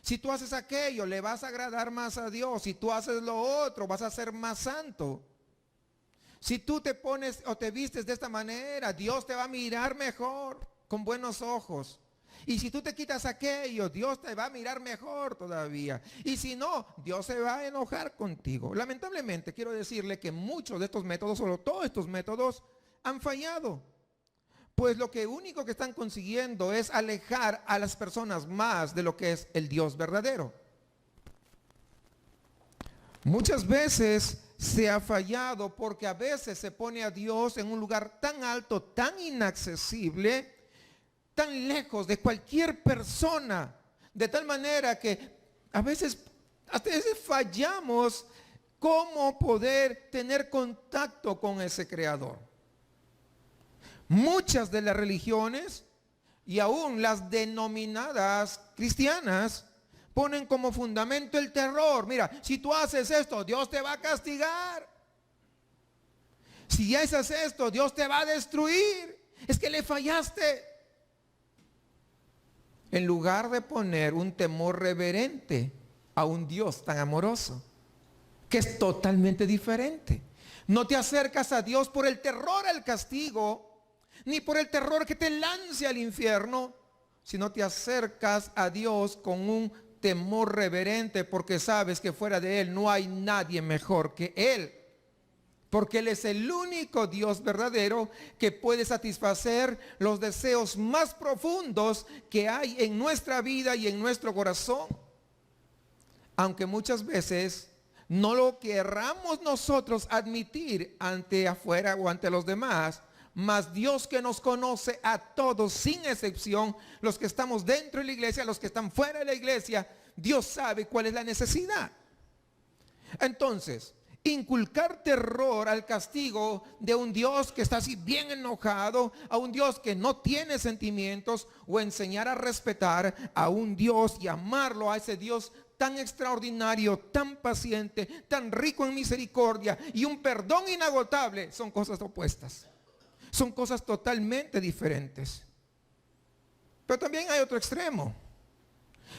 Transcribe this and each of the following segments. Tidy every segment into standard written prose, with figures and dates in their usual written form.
Si tú haces aquello, le vas a agradar más a Dios. Si tú haces lo otro, vas a ser más santo. Si tú te pones o te vistes de esta manera, Dios te va a mirar mejor, con buenos ojos. Y si tú te quitas aquello, Dios te va a mirar mejor todavía. Y si no, Dios se va a enojar contigo. Lamentablemente, quiero decirle que muchos de estos métodos, solo todos estos métodos, han fallado. Pues lo que único que están consiguiendo es alejar a las personas más de lo que es el Dios verdadero. Muchas veces se ha fallado porque a veces se pone a Dios en un lugar tan alto, tan inaccesible, tan lejos de cualquier persona, de tal manera que a veces fallamos cómo poder tener contacto con ese Creador. Muchas de las religiones y aún las denominadas cristianas ponen como fundamento el terror. Mira, si tú haces esto, Dios te va a castigar. Si haces esto, Dios te va a destruir. Es que le fallaste. En lugar de poner un temor reverente a un Dios tan amoroso, que es totalmente diferente. No te acercas a Dios por el terror al castigo, ni por el terror que te lance al infierno, sino te acercas a Dios con un temor reverente, porque sabes que fuera de Él no hay nadie mejor que Él. Porque Él es el único Dios verdadero que puede satisfacer los deseos más profundos que hay en nuestra vida y en nuestro corazón. Aunque muchas veces no lo querramos nosotros admitir ante afuera o ante los demás, mas Dios, que nos conoce a todos sin excepción, los que estamos dentro de la iglesia, los que están fuera de la iglesia, Dios sabe cuál es la necesidad. Entonces, inculcar terror al castigo de un Dios que está así bien enojado, a un Dios que no tiene sentimientos, o enseñar a respetar a un Dios y amarlo, a ese Dios tan extraordinario, tan paciente, tan rico en misericordia y un perdón inagotable, son cosas opuestas. Son cosas totalmente diferentes. Pero también hay otro extremo.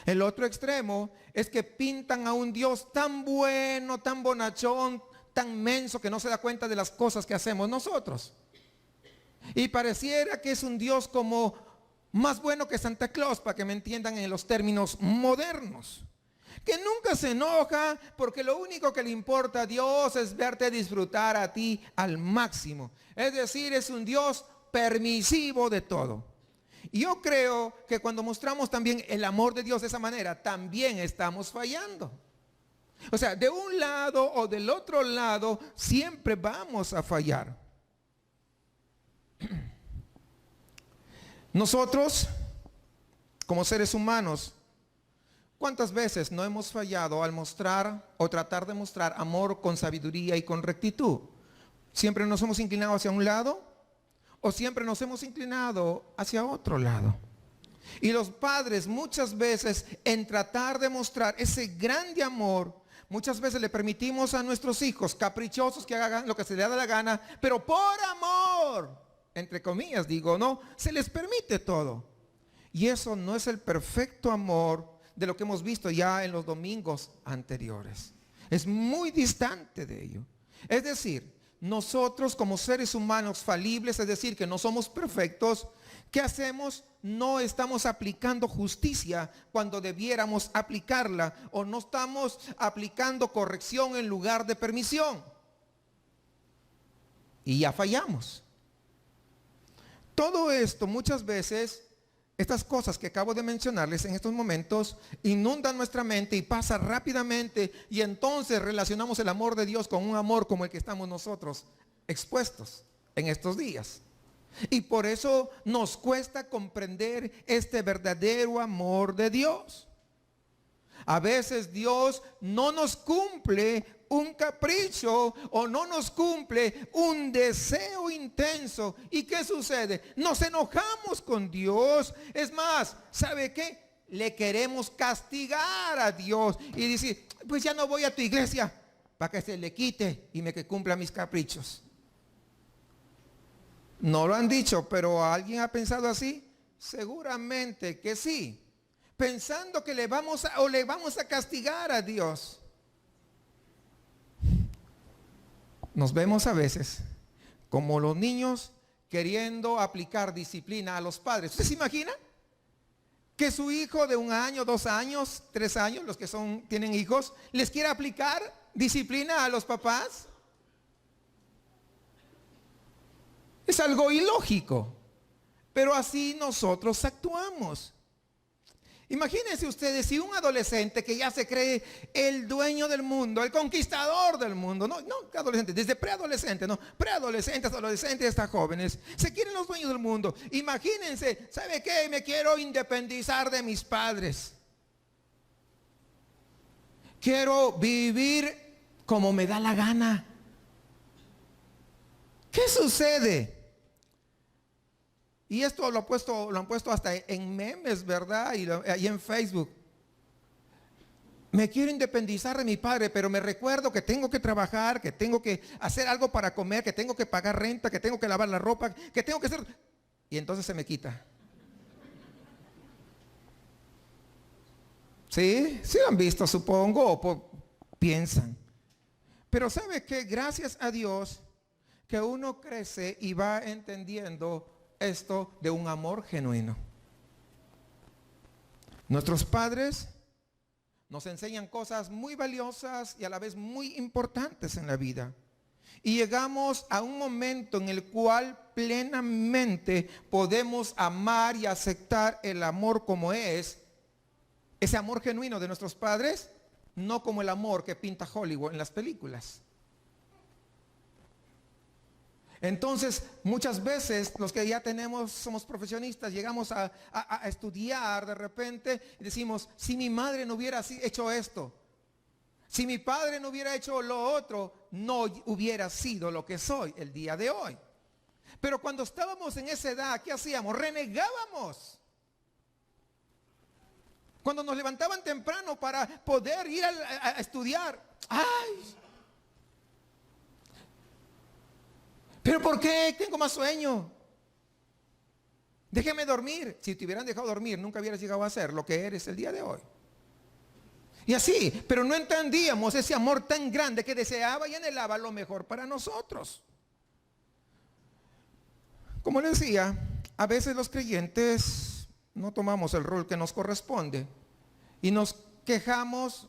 El otro extremo es que pintan a un Dios tan bueno, tan bonachón, tan menso, que no se da cuenta de las cosas que hacemos nosotros. Y pareciera que es un Dios como más bueno que Santa Claus, para que me entiendan en los términos modernos. Que nunca se enoja, porque lo único que le importa a Dios es verte disfrutar a ti al máximo. Es decir, es un Dios permisivo de todo. Y yo creo que cuando mostramos también el amor de Dios de esa manera, también estamos fallando. O sea, de un lado o del otro lado, siempre vamos a fallar. Nosotros, como seres humanos, ¿cuántas veces no hemos fallado al mostrar o tratar de mostrar amor con sabiduría y con rectitud? ¿Siempre nos hemos inclinado hacia un lado o siempre nos hemos inclinado hacia otro lado? Y los padres muchas veces, en tratar de mostrar ese grande amor, muchas veces le permitimos a nuestros hijos caprichosos que hagan lo que se les da la gana, pero por amor, entre comillas digo, no, se les permite todo. Y eso no es el perfecto amor de lo que hemos visto ya en los domingos anteriores. Es muy distante de ello. Es decir, nosotros como seres humanos falibles, es decir, que no somos perfectos, ¿qué hacemos? No estamos aplicando justicia cuando debiéramos aplicarla, o no estamos aplicando corrección en lugar de permisión. Y ya fallamos. Todo esto muchas veces, estas cosas que acabo de mencionarles en estos momentos, inundan nuestra mente y pasa rápidamente, y entonces relacionamos el amor de Dios con un amor como el que estamos nosotros expuestos en estos días. Y por eso nos cuesta comprender este verdadero amor de Dios. A veces Dios no nos cumple un capricho o no nos cumple un deseo intenso. ¿Y qué sucede? Nos enojamos con Dios. Es más, ¿sabe qué? Le queremos castigar a Dios y decir, pues ya no voy a tu iglesia para que se le quite y me que cumpla mis caprichos. No lo han dicho, pero ¿alguien ha pensado así? Seguramente que sí. pensando que le vamos a castigar a Dios. Nos vemos a veces como los niños queriendo aplicar disciplina a los padres. ¿Usted se imagina que su hijo de 1 año, 2 años, 3 años, los que tienen hijos, les quiere aplicar disciplina a los papás? Es algo ilógico, pero así nosotros actuamos. Imagínense ustedes si un adolescente que ya se cree el dueño del mundo, el conquistador del mundo, no adolescente, desde preadolescente, preadolescentes, adolescentes hasta jóvenes, se quieren los dueños del mundo. Imagínense, ¿sabe qué? Me quiero independizar de mis padres. Quiero vivir como me da la gana. ¿Qué sucede? Y esto lo han puesto hasta en memes, ¿verdad? Y en Facebook. Me quiero independizar de mi padre, pero me recuerdo que tengo que trabajar, que tengo que hacer algo para comer, que tengo que pagar renta, que tengo que lavar la ropa, que tengo que hacer... Y entonces se me quita. ¿Sí? Sí lo han visto, supongo, o piensan. Pero ¿sabe qué? Gracias a Dios que uno crece y va entendiendo esto de un amor genuino. Nuestros padres nos enseñan cosas muy valiosas y a la vez muy importantes en la vida. Y llegamos a un momento en el cual plenamente podemos amar y aceptar el amor como es, ese amor genuino de nuestros padres, no como el amor que pinta Hollywood en las películas. Entonces, muchas veces los que ya somos profesionistas, llegamos a estudiar de repente y decimos, si mi madre no hubiera hecho esto, si mi padre no hubiera hecho lo otro, no hubiera sido lo que soy el día de hoy. Pero cuando estábamos en esa edad, ¿qué hacíamos? Renegábamos. Cuando nos levantaban temprano para poder ir a estudiar, ¡ay! ¿Pero por qué? Tengo más sueño. Déjeme dormir. Si te hubieran dejado dormir, nunca hubieras llegado a ser lo que eres el día de hoy. Y así, pero no entendíamos ese amor tan grande que deseaba y anhelaba lo mejor para nosotros. Como les decía, a veces los creyentes no tomamos el rol que nos corresponde y nos quejamos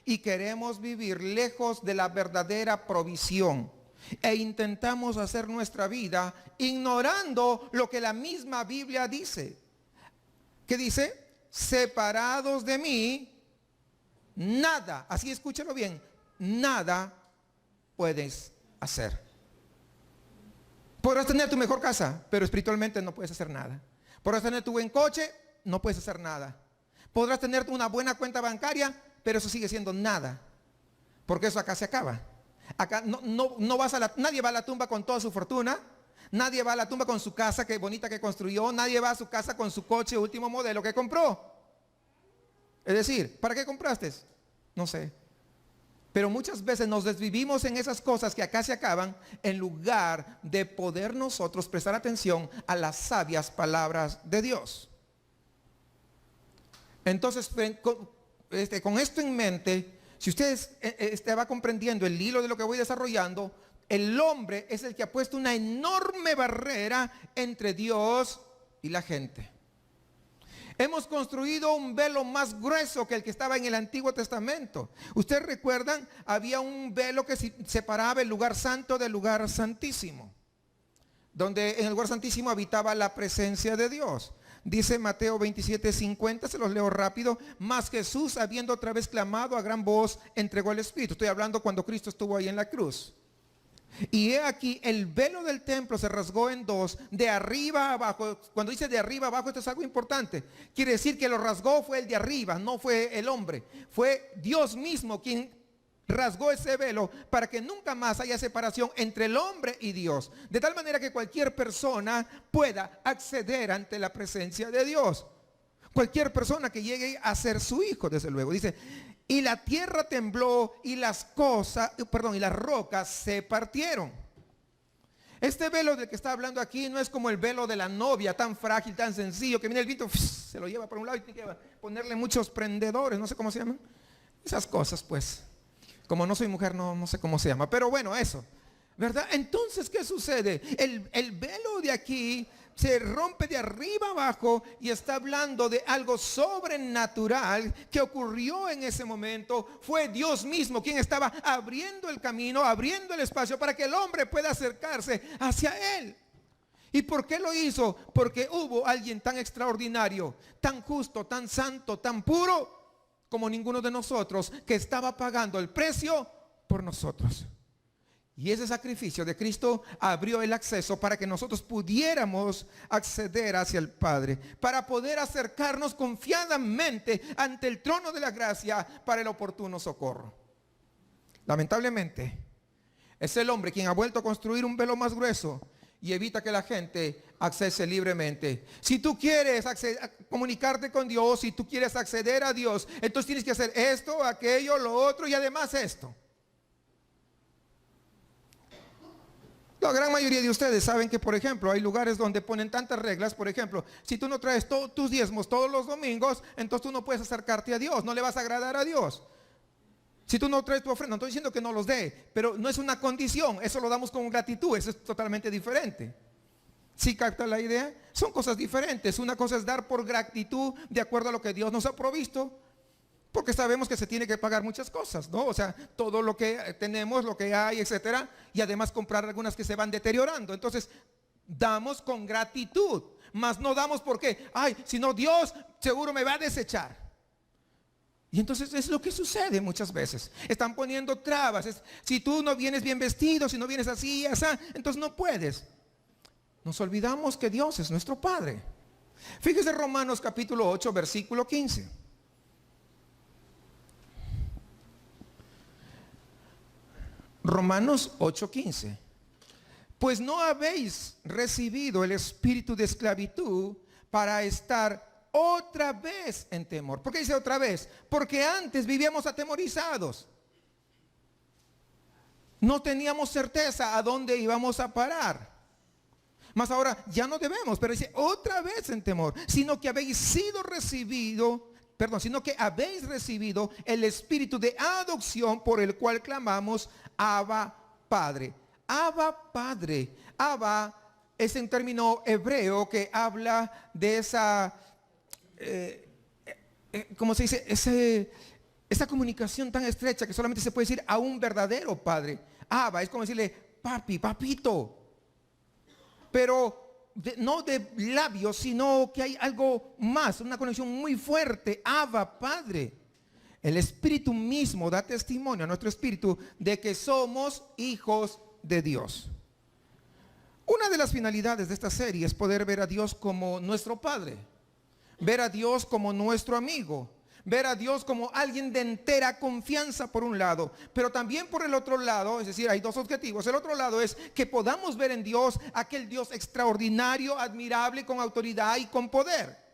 y queremos vivir lejos de la verdadera provisión. E intentamos hacer nuestra vida ignorando lo que la misma Biblia dice. ¿Qué dice? Separados de mí, nada, así escúchalo bien, nada puedes hacer. Podrás tener tu mejor casa, pero espiritualmente no puedes hacer nada. Podrás tener tu buen coche, no puedes hacer nada. Podrás tener una buena cuenta bancaria, pero eso sigue siendo nada, porque eso acá se acaba. Acá nadie va a la tumba con toda su fortuna, nadie va a la tumba con su casa que bonita que construyó, nadie va a su casa con su coche último modelo que compró. Es decir, ¿para qué compraste? No sé. Pero muchas veces nos desvivimos en esas cosas que acá se acaban en lugar de poder nosotros prestar atención a las sabias palabras de Dios. Entonces, con esto en mente, si usted va comprendiendo el hilo de lo que voy desarrollando, el hombre es el que ha puesto una enorme barrera entre Dios y la gente. Hemos construido un velo más grueso que el que estaba en el Antiguo Testamento. Ustedes recuerdan, había un velo que separaba el lugar santo del lugar santísimo, donde en el lugar santísimo habitaba la presencia de Dios. Dice Mateo 27:50, se los leo rápido. Mas Jesús, habiendo otra vez clamado a gran voz, entregó el Espíritu. Estoy hablando cuando Cristo estuvo ahí en la cruz. Y he aquí, el velo del templo se rasgó en dos, de arriba a abajo. Cuando dice de arriba a abajo, esto es algo importante. Quiere decir que lo rasgó fue el de arriba, no fue el hombre. Fue Dios mismo quien rasgó ese velo para que nunca más haya separación entre el hombre y Dios, de tal manera que cualquier persona pueda acceder ante la presencia de Dios. Cualquier persona que llegue a ser su hijo, desde luego. Dice, y la tierra tembló y las rocas se partieron. Este velo del que está hablando aquí no es como el velo de la novia, tan frágil, tan sencillo, que viene el viento, se se lo lleva por un lado y tiene que ponerle muchos prendedores, no sé cómo se llaman. Esas cosas, pues. Como no soy mujer, no sé cómo se llama. Pero bueno, eso, ¿verdad? Entonces, ¿qué sucede? El velo de aquí se rompe de arriba abajo y está hablando de algo sobrenatural que ocurrió en ese momento. Fue Dios mismo quien estaba abriendo el camino, abriendo el espacio para que el hombre pueda acercarse hacia él. ¿Y por qué lo hizo? Porque hubo alguien tan extraordinario, tan justo, tan santo, tan puro como ninguno de nosotros, que estaba pagando el precio por nosotros. Y ese sacrificio de Cristo abrió el acceso para que nosotros pudiéramos acceder hacia el Padre, para poder acercarnos confiadamente ante el trono de la gracia para el oportuno socorro. Lamentablemente, es el hombre quien ha vuelto a construir un velo más grueso y evita que la gente accese libremente. Si tú quieres comunicarte con Dios, si tú quieres acceder a Dios, entonces tienes que hacer esto, aquello, lo otro y además esto. La gran mayoría de ustedes saben que, por ejemplo, hay lugares donde ponen tantas reglas. Por ejemplo, si tú no traes todos tus diezmos todos los domingos, entonces tú no puedes acercarte a Dios, no le vas a agradar a Dios. Si tú no traes tu ofrenda, no estoy diciendo que no los dé, pero no es una condición, eso lo damos con gratitud, eso es totalmente diferente. ¿Sí capta la idea? Son cosas diferentes. Una cosa es dar por gratitud de acuerdo a lo que Dios nos ha provisto, porque sabemos que se tiene que pagar muchas cosas, ¿no? O sea, todo lo que tenemos, lo que hay, etcétera, y además comprar algunas que se van deteriorando. Entonces, damos con gratitud, mas no damos porque, ay, si no Dios seguro me va a desechar. Y entonces es lo que sucede muchas veces. Están poniendo trabas. Si tú no vienes bien vestido, si no vienes así, entonces no puedes. Nos olvidamos que Dios es nuestro Padre. Fíjese Romanos capítulo 8, versículo 15. Romanos 8:15. Pues no habéis recibido el espíritu de esclavitud para estar otra vez en temor. ¿Por qué dice otra vez? Porque antes vivíamos atemorizados. No teníamos certeza a dónde íbamos a parar. Mas ahora ya no debemos, pero dice otra vez en temor, sino que habéis recibido el espíritu de adopción por el cual clamamos Abba Padre. Abba Padre. Abba es un término hebreo que habla de esa, ¿cómo se dice? Esa comunicación tan estrecha que solamente se puede decir a un verdadero padre. Abba es como decirle papi, papito. Pero no de labios, sino que hay algo más, una conexión muy fuerte. Abba Padre. El Espíritu mismo da testimonio a nuestro espíritu de que somos hijos de Dios. Una de las finalidades de esta serie es poder ver a Dios como nuestro Padre, ver a Dios como nuestro amigo, ver a Dios como alguien de entera confianza por un lado, pero también por el otro lado, es decir, hay dos objetivos. El otro lado es que podamos ver en Dios aquel Dios extraordinario, admirable, con autoridad y con poder.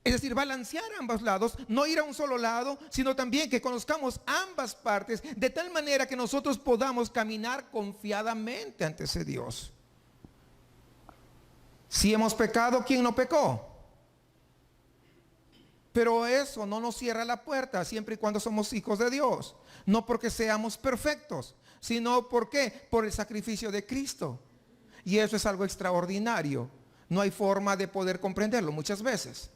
Es decir, balancear ambos lados, no ir a un solo lado, sino también que conozcamos ambas partes, de tal manera que nosotros podamos caminar confiadamente ante ese Dios. Si hemos pecado, ¿quién no pecó? Pero eso no nos cierra la puerta siempre y cuando somos hijos de Dios. No porque seamos perfectos, sino porque por el sacrificio de Cristo. Y eso es algo extraordinario. No hay forma de poder comprenderlo muchas veces.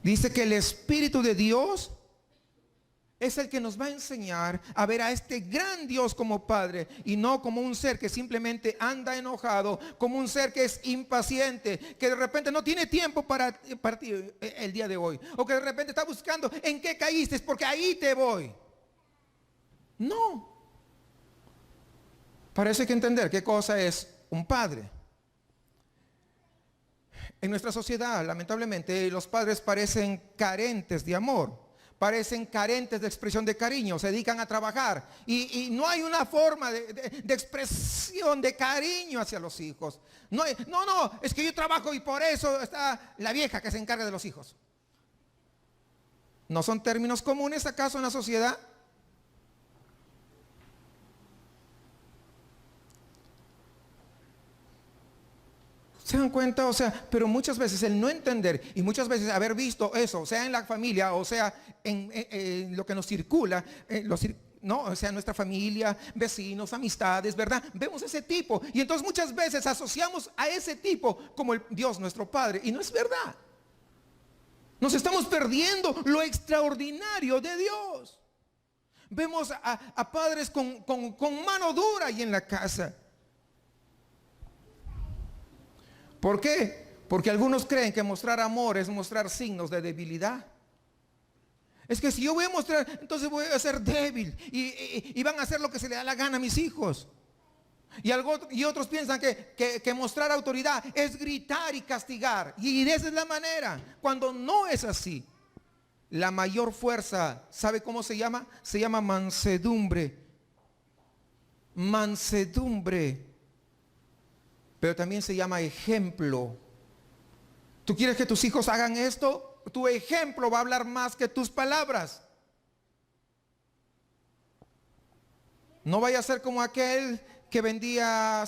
Dice que el Espíritu de Dios es el que nos va a enseñar a ver a este gran Dios como Padre y no como un ser que simplemente anda enojado, como un ser que es impaciente, que de repente no tiene tiempo para ti el día de hoy, o que de repente está buscando en qué caíste, porque ahí te voy. No. Parece que entender qué cosa es un padre. En nuestra sociedad, lamentablemente, los padres parecen carentes de amor, parecen carentes de expresión de cariño, se dedican a trabajar y no hay una forma de expresión de cariño hacia los hijos. No, es que yo trabajo y por eso está la vieja que se encarga de los hijos. ¿No son términos comunes acaso en la sociedad? ¿Se dan cuenta? O sea, pero muchas veces el no entender y muchas veces haber visto eso, sea en la familia o sea en lo que nos circula, no, o sea, nuestra familia, vecinos, amistades, ¿verdad? Vemos ese tipo y entonces muchas veces asociamos a ese tipo como el Dios nuestro Padre y no es verdad. Nos estamos perdiendo lo extraordinario de Dios. Vemos a padres con mano dura ahí en la casa. ¿Por qué? Porque algunos creen que mostrar amor es mostrar signos de debilidad. Es que si yo voy a mostrar, entonces voy a ser débil y van a hacer lo que se le da la gana a mis hijos. Y otros piensan que mostrar autoridad es gritar y castigar. Y esa es la manera, cuando no es así. La mayor fuerza, ¿sabe cómo se llama? Se llama mansedumbre. Mansedumbre. Pero también se llama ejemplo. ¿Tú quieres que tus hijos hagan esto? Tu ejemplo va a hablar más que tus palabras. No vaya a ser como aquel que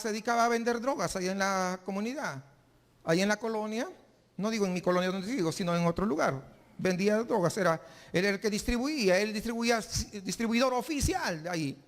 se dedicaba a vender drogas ahí en la comunidad, ahí en la colonia. No digo en mi colonia donde digo, sino en otro lugar. Vendía drogas, él era el que distribuía, distribuidor oficial de ahí.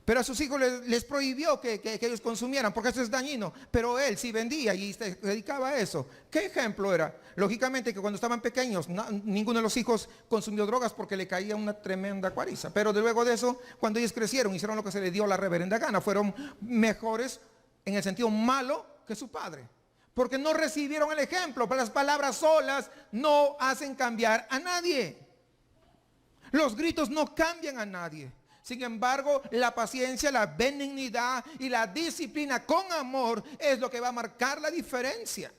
Pero a sus hijos les prohibió que ellos consumieran, porque eso es dañino. Pero él sí vendía y se dedicaba a eso. ¿Qué ejemplo era? Lógicamente que cuando estaban pequeños, ninguno de los hijos consumió drogas porque le caía una tremenda cuariza. Pero luego de eso, cuando ellos crecieron, hicieron lo que se les dio la reverenda gana. Fueron mejores en el sentido malo que su padre. Porque no recibieron el ejemplo. Pero las palabras solas no hacen cambiar a nadie. Los gritos no cambian a nadie. Sin embargo, la paciencia, la benignidad y la disciplina con amor es lo que va a marcar la diferencia.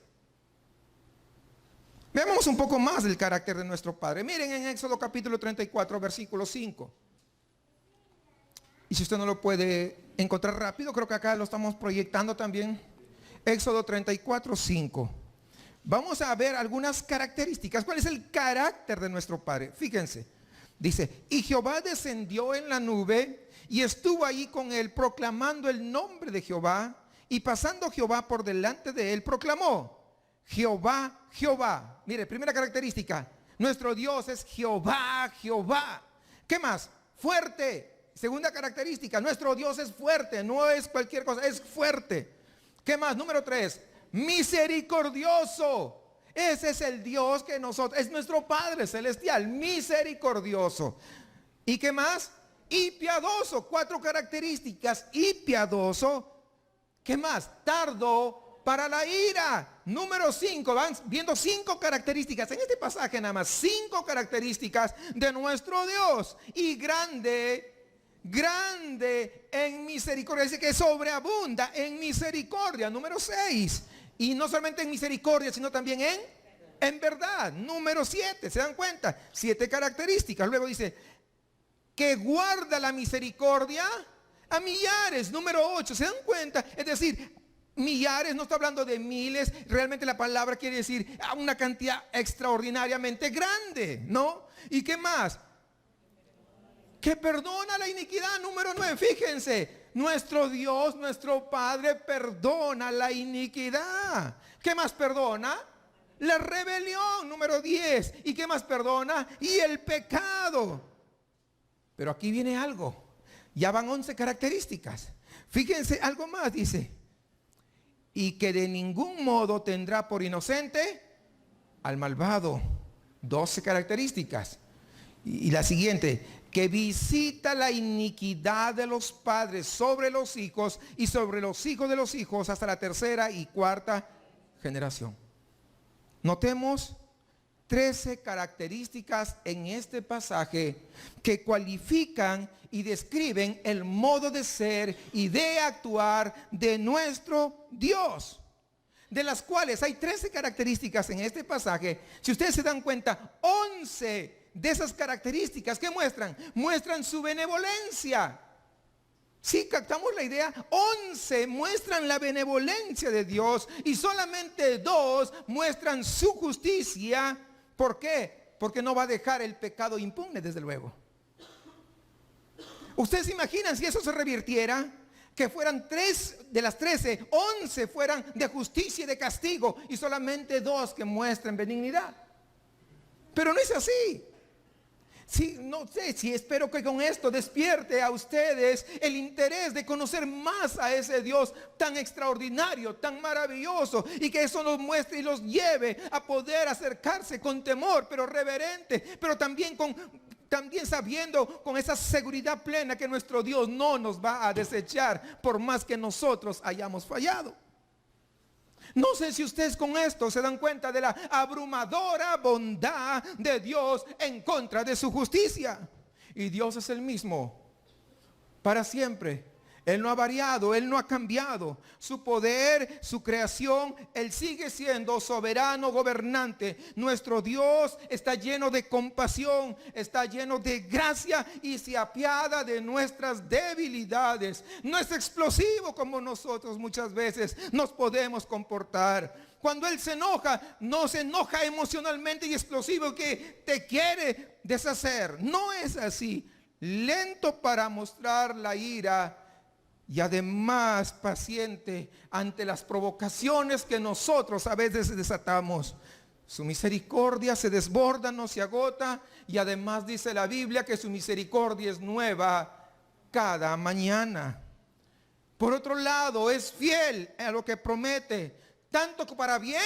Veamos un poco más del carácter de nuestro Padre. Miren en Éxodo capítulo 34, versículo 5. Y si usted no lo puede encontrar rápido, creo que acá lo estamos proyectando también. Éxodo 34, 5. Vamos a ver algunas características. ¿Cuál es el carácter de nuestro Padre? Fíjense. Dice, y Jehová descendió en la nube y estuvo allí con él proclamando el nombre de Jehová, y pasando Jehová por delante de él proclamó, Jehová, Jehová. Mire, primera característica, nuestro Dios es Jehová, Jehová. ¿Qué más? Fuerte. Segunda característica, nuestro Dios es fuerte, no es cualquier cosa, es fuerte. ¿Qué más? Número 3, misericordioso. Ese es el Dios que nosotros, es nuestro Padre celestial, misericordioso. ¿Y qué más? Y piadoso. 4 características. Y piadoso. ¿Qué más? Tardo para la ira. Número 5. Van viendo 5 características en este pasaje nada más. 5 características de nuestro Dios. Y grande en misericordia. Dice que sobreabunda en misericordia. Número 6. Y no solamente en misericordia, sino también en verdad. Número 7, ¿se dan cuenta? 7 características. Luego dice, que guarda la misericordia a millares. Número 8, ¿se dan cuenta? Es decir, millares, no está hablando de miles. Realmente la palabra quiere decir a una cantidad extraordinariamente grande, ¿no? ¿Y qué más? Que perdona la iniquidad. Número 9, fíjense. Nuestro Dios, nuestro Padre perdona la iniquidad. ¿Qué más perdona? La rebelión. Número 10. ¿Y qué más perdona? Y el pecado. Pero aquí viene algo. Ya van 11 características. Fíjense, algo más dice. Y que de ningún modo tendrá por inocente al malvado. 12 características. Y la siguiente, que visita la iniquidad de los padres sobre los hijos y sobre los hijos de los hijos hasta la 3ª y 4ª generación. Notemos 13 características en este pasaje que cualifican y describen el modo de ser y de actuar de nuestro Dios. De las cuales hay 13 características en este pasaje. Si ustedes se dan cuenta, 11 de esas características que muestran su benevolencia. Si captamos la idea, 11 muestran la benevolencia de Dios y solamente 2 muestran su justicia. ¿Por qué? Porque no va a dejar el pecado impune, desde luego. ¿Ustedes se imaginan si eso se revirtiera? que fueran 3 de las 13, 11 fueran de justicia y de castigo, y solamente 2 que muestren benignidad. Pero no es así. Sí, no sé si espero que con esto despierte a ustedes el interés de conocer más a ese Dios tan extraordinario, tan maravilloso, y que eso nos muestre y los lleve a poder acercarse con temor, pero reverente, pero también sabiendo con esa seguridad plena que nuestro Dios no nos va a desechar por más que nosotros hayamos fallado. No sé si ustedes con esto se dan cuenta de la abrumadora bondad de Dios en contra de su justicia. Y Dios es el mismo para siempre. Él no ha variado, Él no ha cambiado. Su poder, su creación, Él sigue siendo soberano gobernante. Nuestro Dios está lleno de compasión, está lleno de gracia y se apiada de nuestras debilidades. No es explosivo como nosotros muchas veces nos podemos comportar. Cuando Él se enoja, no se enoja emocionalmente y explosivo que te quiere deshacer. No es así. Lento para mostrar la ira y además paciente ante las provocaciones que nosotros a veces desatamos. Su misericordia se desborda, no se agota, y además dice la Biblia que su misericordia es nueva cada mañana. Por otro lado, es fiel a lo que promete, tanto para bien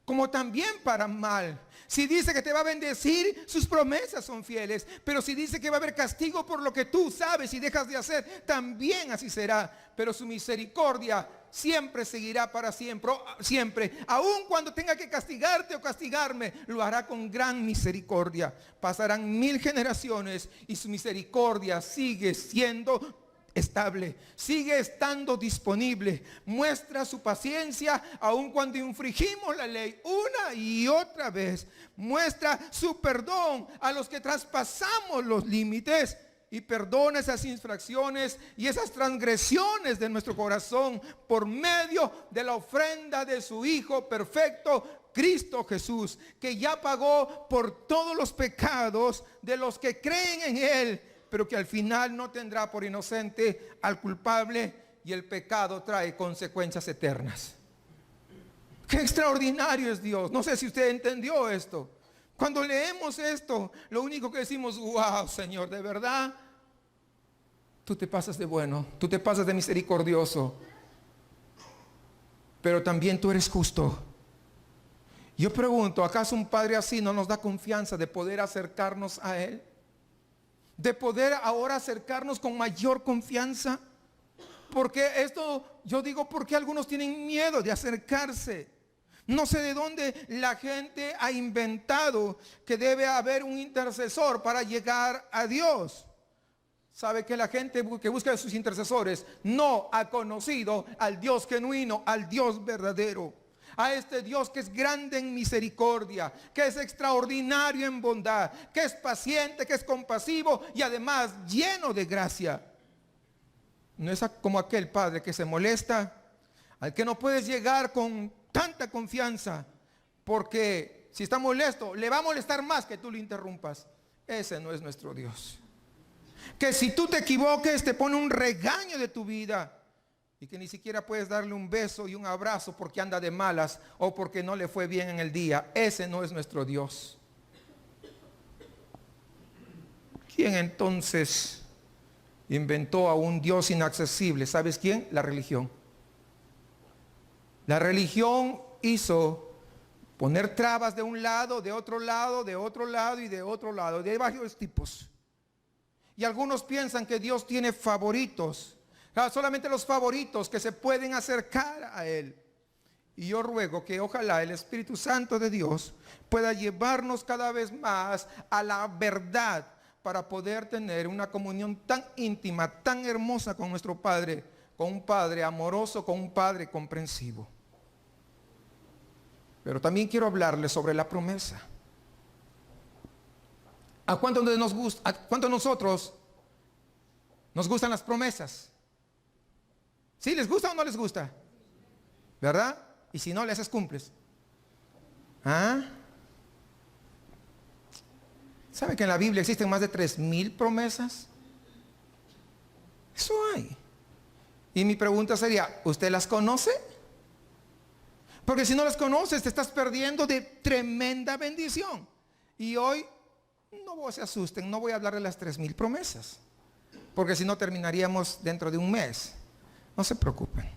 como también para mal. Si dice que te va a bendecir, sus promesas son fieles. Pero si dice que va a haber castigo por lo que tú sabes y dejas de hacer, también así será. Pero su misericordia siempre seguirá para siempre, siempre. Aun cuando tenga que castigarte o castigarme, lo hará con gran misericordia. Pasarán 1000 generaciones y su misericordia sigue siendo estable, sigue estando disponible. Muestra su paciencia aun cuando infringimos la ley una y otra vez. Muestra su perdón a los que traspasamos los límites y perdona esas infracciones y esas transgresiones de nuestro corazón por medio de la ofrenda de su Hijo perfecto, Cristo Jesús, que ya pagó por todos los pecados de los que creen en Él, pero que al final no tendrá por inocente al culpable, y el pecado trae consecuencias eternas. Qué extraordinario es Dios. No sé si usted entendió esto. Cuando leemos esto, lo único que decimos: wow, Señor, de verdad, tú te pasas de bueno, tú te pasas de misericordioso, pero también tú eres justo. Yo pregunto, ¿acaso un padre así no nos da confianza de poder acercarnos a Él? De poder ahora acercarnos con mayor confianza. Porque esto, yo digo, porque algunos tienen miedo de acercarse. No sé de dónde la gente ha inventado que debe haber un intercesor para llegar a Dios. Sabe que la gente que busca a sus intercesores no ha conocido al Dios genuino, al Dios verdadero. A este Dios que es grande en misericordia, que es extraordinario en bondad, que es paciente, que es compasivo y además lleno de gracia. No es como aquel padre que se molesta, al que no puedes llegar con tanta confianza, porque si está molesto, le va a molestar más que tú le interrumpas. Ese no es nuestro Dios. Que si tú te equivoques, te pone un regaño de tu vida, y que ni siquiera puedes darle un beso y un abrazo porque anda de malas o porque no le fue bien en el día. Ese no es nuestro Dios. ¿Quién entonces inventó a un Dios inaccesible? ¿Sabes quién? La religión. La religión hizo poner trabas de un lado, de otro lado, de otro lado y de otro lado, de varios tipos. Y algunos piensan que Dios tiene favoritos. Solamente los favoritos que se pueden acercar a Él. Y yo ruego que ojalá el Espíritu Santo de Dios pueda llevarnos cada vez más a la verdad, para poder tener una comunión tan íntima, tan hermosa con nuestro Padre, con un Padre amoroso, con un Padre comprensivo. Pero también quiero hablarles sobre la promesa. ¿A cuántos de nosotros nos gustan las promesas? ¿Sí les gusta o no les gusta? ¿Verdad? Y si no, le haces cumples. ¿Ah? ¿Sabe que en la Biblia existen más de 3000 promesas? Eso hay. Y mi pregunta sería, ¿usted las conoce? Porque si no las conoces, te estás perdiendo de tremenda bendición. Y hoy, no se asusten, no voy a hablar de las 3,000 promesas, porque si no terminaríamos dentro de un mes. No se preocupen.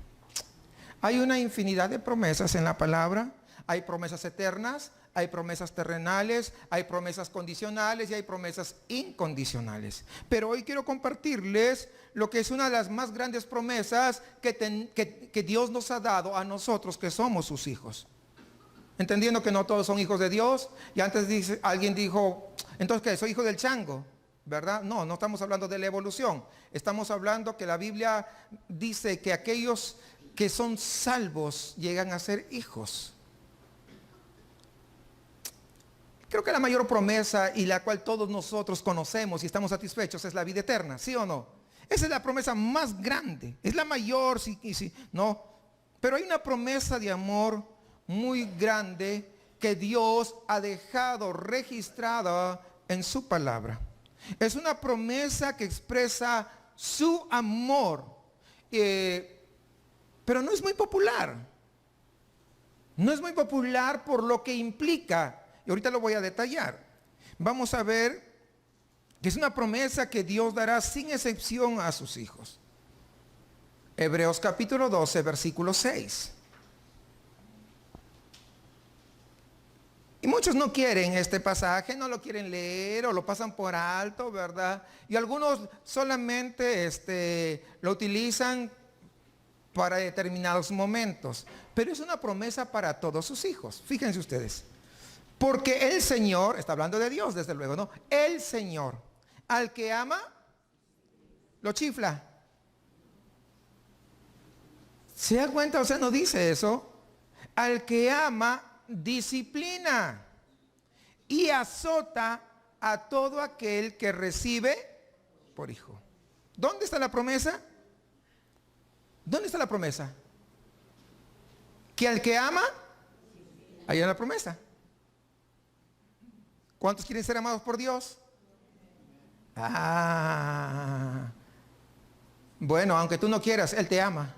Hay una infinidad de promesas en la palabra. Hay promesas eternas, hay promesas terrenales, hay promesas condicionales y hay promesas incondicionales. Pero hoy quiero compartirles lo que es una de las más grandes promesas que Dios nos ha dado a nosotros que somos sus hijos. Entendiendo que no todos son hijos de Dios. Y antes alguien dijo, entonces ¿qué? ¿Soy hijo del chango? ¿Verdad? No, no estamos hablando de la evolución. Estamos hablando que la Biblia dice que aquellos que son salvos llegan a ser hijos. Creo que la mayor promesa y la cual todos nosotros conocemos y estamos satisfechos es la vida eterna, ¿sí o no? Esa es la promesa más grande, es la mayor, sí, no. Pero hay una promesa de amor muy grande que Dios ha dejado registrada en su palabra. Es una promesa que expresa su amor, pero no es muy popular. No es muy popular por lo que implica. Y ahorita lo voy a detallar. Vamos a ver que es una promesa que Dios dará sin excepción a sus hijos. Hebreos capítulo 12, versículo 6. Y muchos no quieren este pasaje, no lo quieren leer o lo pasan por alto, ¿verdad? Y algunos solamente lo utilizan para determinados momentos. Pero es una promesa para todos sus hijos. Fíjense ustedes. Porque el Señor, está hablando de Dios desde luego, ¿no? El Señor, al que ama, lo chifla. ¿Se da cuenta? O sea, no dice eso. Al que ama, disciplina y azota a todo aquel que recibe por hijo. ¿Dónde está la promesa? ¿Dónde está la promesa? Que al que ama, ahí hay la promesa. ¿Cuántos quieren ser amados por Dios? Bueno, aunque tú no quieras, Él te ama.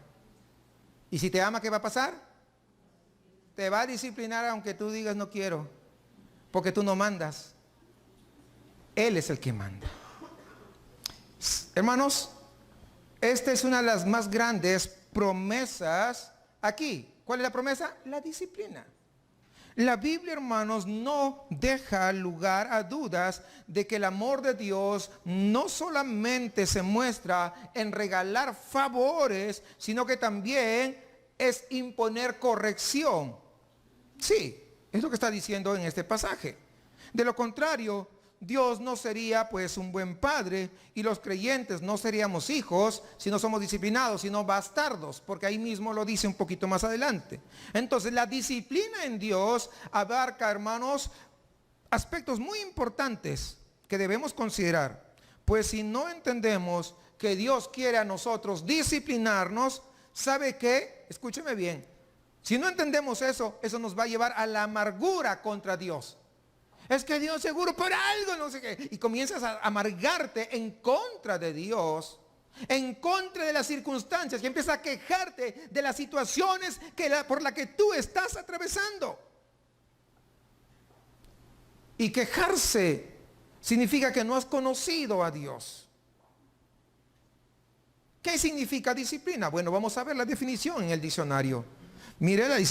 Y si te ama, ¿qué va a pasar? Te va a disciplinar aunque tú digas no quiero, porque tú no mandas. Él es el que manda. Hermanos, esta es una de las más grandes promesas aquí. ¿Cuál es la promesa? La disciplina. La Biblia, hermanos, no deja lugar a dudas de que el amor de Dios no solamente se muestra en regalar favores, sino que también es imponer corrección. Sí, es lo que está diciendo en este pasaje. De lo contrario, Dios no sería pues un buen padre y los creyentes no seríamos hijos si no somos disciplinados, sino bastardos, porque ahí mismo lo dice un poquito más adelante. Entonces la disciplina en Dios abarca, hermanos, aspectos muy importantes que debemos considerar. Pues si no entendemos que Dios quiere a nosotros disciplinarnos, ¿sabe qué? Escúcheme bien. Si no entendemos eso, eso nos va a llevar a la amargura contra Dios. Es que Dios seguro por algo, no sé qué. Y comienzas a amargarte en contra de Dios, en contra de las circunstancias, y empiezas a quejarte de las situaciones por las que tú estás atravesando. Y quejarse significa que no has conocido a Dios. ¿Qué significa disciplina? Bueno, vamos a ver la definición en el diccionario. Mire,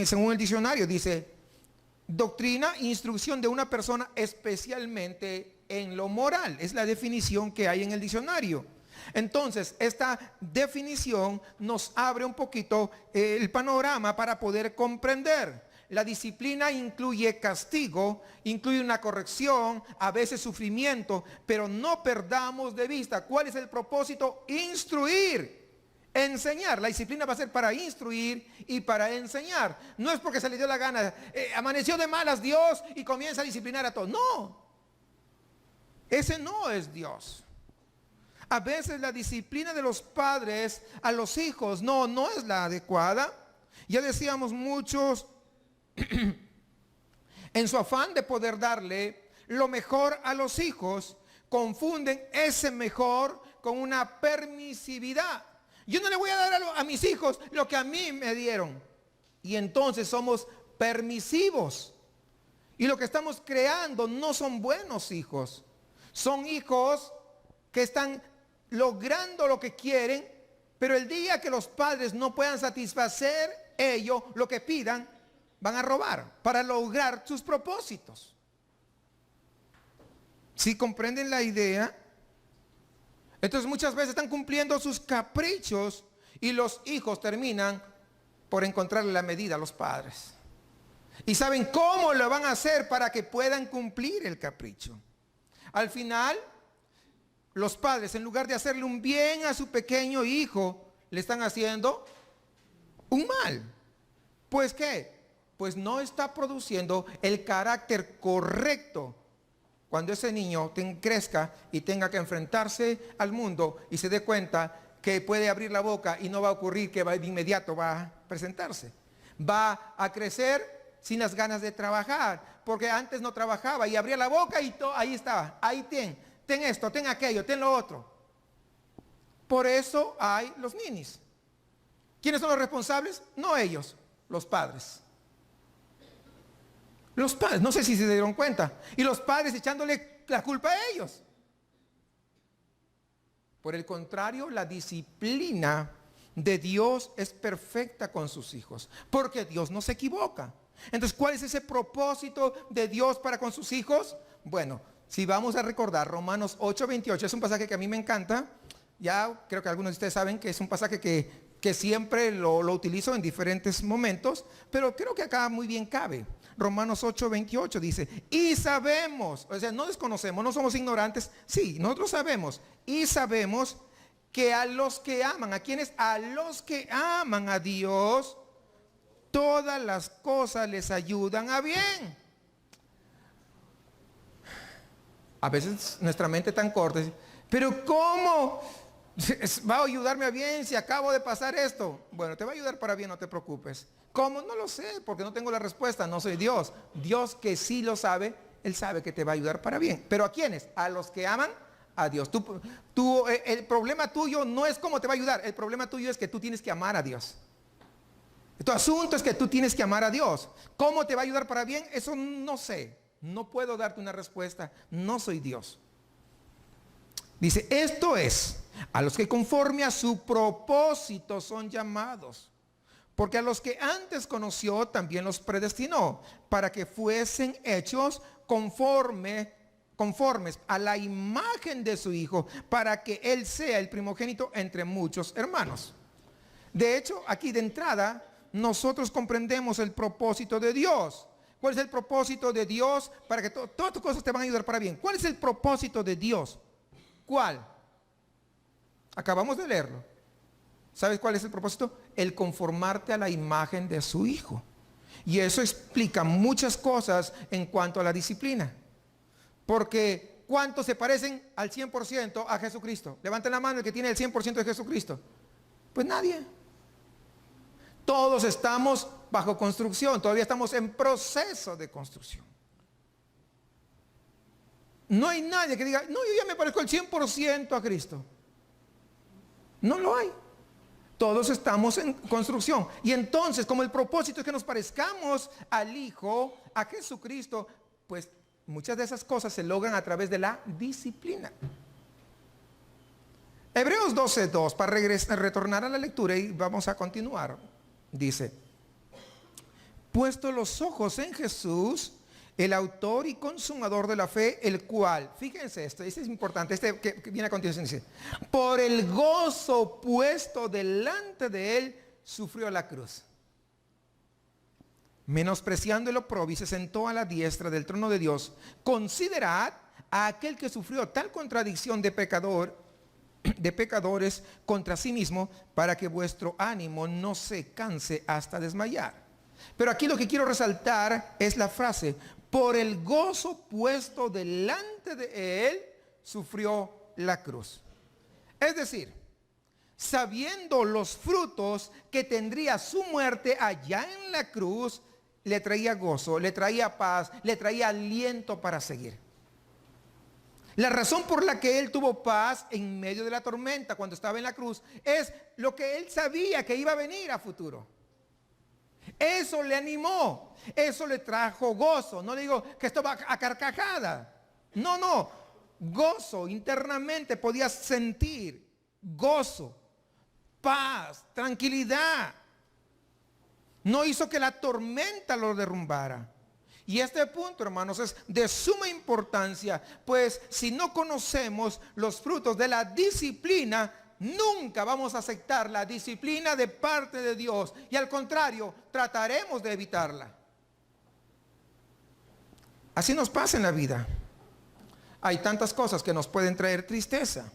según el diccionario dice: doctrina, instrucción de una persona especialmente en lo moral. Es la definición que hay en el diccionario. Entonces, esta definición nos abre un poquito el panorama para poder comprender. La disciplina incluye castigo, incluye una corrección, a veces sufrimiento, pero no perdamos de vista cuál es el propósito: instruir. Enseñar. La disciplina va a ser para instruir y para enseñar. No es porque se le dio la gana, amaneció de malas Dios y comienza a disciplinar a todos. No, ese no es Dios. A veces la disciplina de los padres a los hijos no es la adecuada. Ya decíamos, muchos en su afán de poder darle lo mejor a los hijos, confunden ese mejor con una permisividad. Yo no le voy a dar a mis hijos lo que a mí me dieron. Y entonces somos permisivos. Y lo que estamos creando no son buenos hijos. Son hijos que están logrando lo que quieren, pero el día que los padres no puedan satisfacer ellos lo que pidan, van a robar para lograr sus propósitos. ¿Sí comprenden la idea? Entonces muchas veces están cumpliendo sus caprichos y los hijos terminan por encontrarle la medida a los padres. Y saben cómo lo van a hacer para que puedan cumplir el capricho. Al final, los padres, en lugar de hacerle un bien a su pequeño hijo, le están haciendo un mal. ¿Pues qué? Pues no está produciendo el carácter correcto. Cuando ese niño crezca y tenga que enfrentarse al mundo y se dé cuenta que puede abrir la boca y no va a ocurrir que de inmediato va a presentarse. Va a crecer sin las ganas de trabajar, porque antes no trabajaba y abría la boca y ahí estaba, ahí ten esto, ten aquello, ten lo otro. Por eso hay los ninis. ¿Quiénes son los responsables? No ellos, los padres. Los padres, no sé si se dieron cuenta. Y los padres echándole la culpa a ellos. Por el contrario, la disciplina de Dios es perfecta con sus hijos. Porque Dios no se equivoca. Entonces, ¿cuál es ese propósito de Dios para con sus hijos? Bueno, si vamos a recordar Romanos 8:28, es un pasaje que a mí me encanta. Ya creo que algunos de ustedes saben que es un pasaje que siempre lo utilizo en diferentes momentos. Pero creo que acá muy bien cabe. Romanos 8:28 dice, y sabemos, o sea, no desconocemos, no somos ignorantes, sí, nosotros sabemos, y sabemos que a los que aman, ¿a quiénes? A los que aman a Dios, todas las cosas les ayudan a bien. A veces nuestra mente tan corta, pero ¿cómo va a ayudarme a bien si acabo de pasar esto? Bueno, te va a ayudar para bien, no te preocupes. ¿Cómo? No lo sé, porque no tengo la respuesta, no soy Dios. Dios que sí lo sabe, Él sabe que te va a ayudar para bien. ¿Pero a quiénes? A los que aman a Dios. El problema tuyo no es cómo te va a ayudar, el problema tuyo es que tú tienes que amar a Dios. Tu asunto es que tú tienes que amar a Dios. ¿Cómo te va a ayudar para bien? Eso no sé, no puedo darte una respuesta, no soy Dios. Dice, esto es, a los que conforme a su propósito son llamados. Porque a los que antes conoció también los predestinó para que fuesen hechos conformes a la imagen de su Hijo, para que Él sea el primogénito entre muchos hermanos. De hecho, aquí de entrada, nosotros comprendemos el propósito de Dios. ¿Cuál es el propósito de Dios? Para que todas tus cosas te van a ayudar para bien. ¿Cuál es el propósito de Dios? ¿Cuál? Acabamos de leerlo. ¿Sabes cuál es el propósito? El conformarte a la imagen de su Hijo. Y eso explica muchas cosas en cuanto a la disciplina. Porque ¿cuántos se parecen al 100% a Jesucristo? Levanten la mano el que tiene el 100% de Jesucristo. Pues nadie. Todos estamos bajo construcción, todavía estamos en proceso de construcción. No hay nadie que diga, no, yo ya me parezco al 100% a Cristo. No lo hay. Todos estamos en construcción. Y entonces, como el propósito es que nos parezcamos al Hijo, a Jesucristo, pues muchas de esas cosas se logran a través de la disciplina. Hebreos 12:2, para retornar a la lectura y vamos a continuar. Dice, puesto los ojos en Jesús, el autor y consumador de la fe, el cual, fíjense esto, este es importante, este que viene a continuación, dice, por el gozo puesto delante de él, sufrió la cruz. Menospreciando el oprobio, se sentó a la diestra del trono de Dios. Considerad a aquel que sufrió tal contradicción de pecadores contra sí mismo, para que vuestro ánimo no se canse hasta desmayar. Pero aquí lo que quiero resaltar es la frase, por el gozo puesto delante de él, sufrió la cruz. Es decir, sabiendo los frutos que tendría su muerte allá en la cruz, le traía gozo, le traía paz, le traía aliento para seguir. La razón por la que él tuvo paz en medio de la tormenta cuando estaba en la cruz es lo que él sabía que iba a venir a futuro. Eso le animó, eso le trajo gozo. No digo que esto va a carcajada. No, no. Gozo internamente, podía sentir gozo, paz, tranquilidad. No hizo que la tormenta lo derrumbara. Y este punto, hermanos, es de suma importancia, pues si no conocemos los frutos de la disciplina, nunca vamos a aceptar la disciplina de parte de Dios. Y al contrario, trataremos de evitarla. Así nos pasa en la vida. Hay tantas cosas que nos pueden traer tristeza.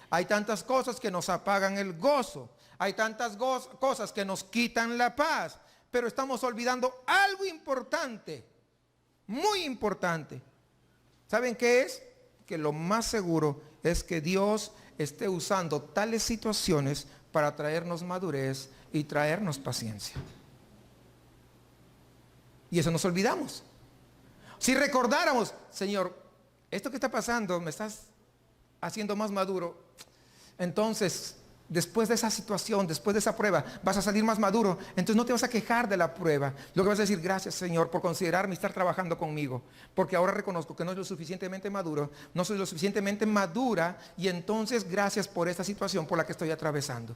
Hay tantas cosas que nos apagan el gozo. Hay tantas cosas que nos quitan la paz. Pero estamos olvidando algo importante, muy importante. ¿Saben qué es? Que lo más seguro es que Dios esté usando tales situaciones para traernos madurez y traernos paciencia. Y eso nos olvidamos. Si recordáramos, Señor, esto que está pasando me estás haciendo más maduro, entonces después de esa situación, después de esa prueba, vas a salir más maduro. Entonces no te vas a quejar de la prueba. Lo que vas a decir, gracias Señor por considerarme y estar trabajando conmigo. Porque ahora reconozco que no soy lo suficientemente maduro, no soy lo suficientemente madura. Y entonces gracias por esta situación por la que estoy atravesando.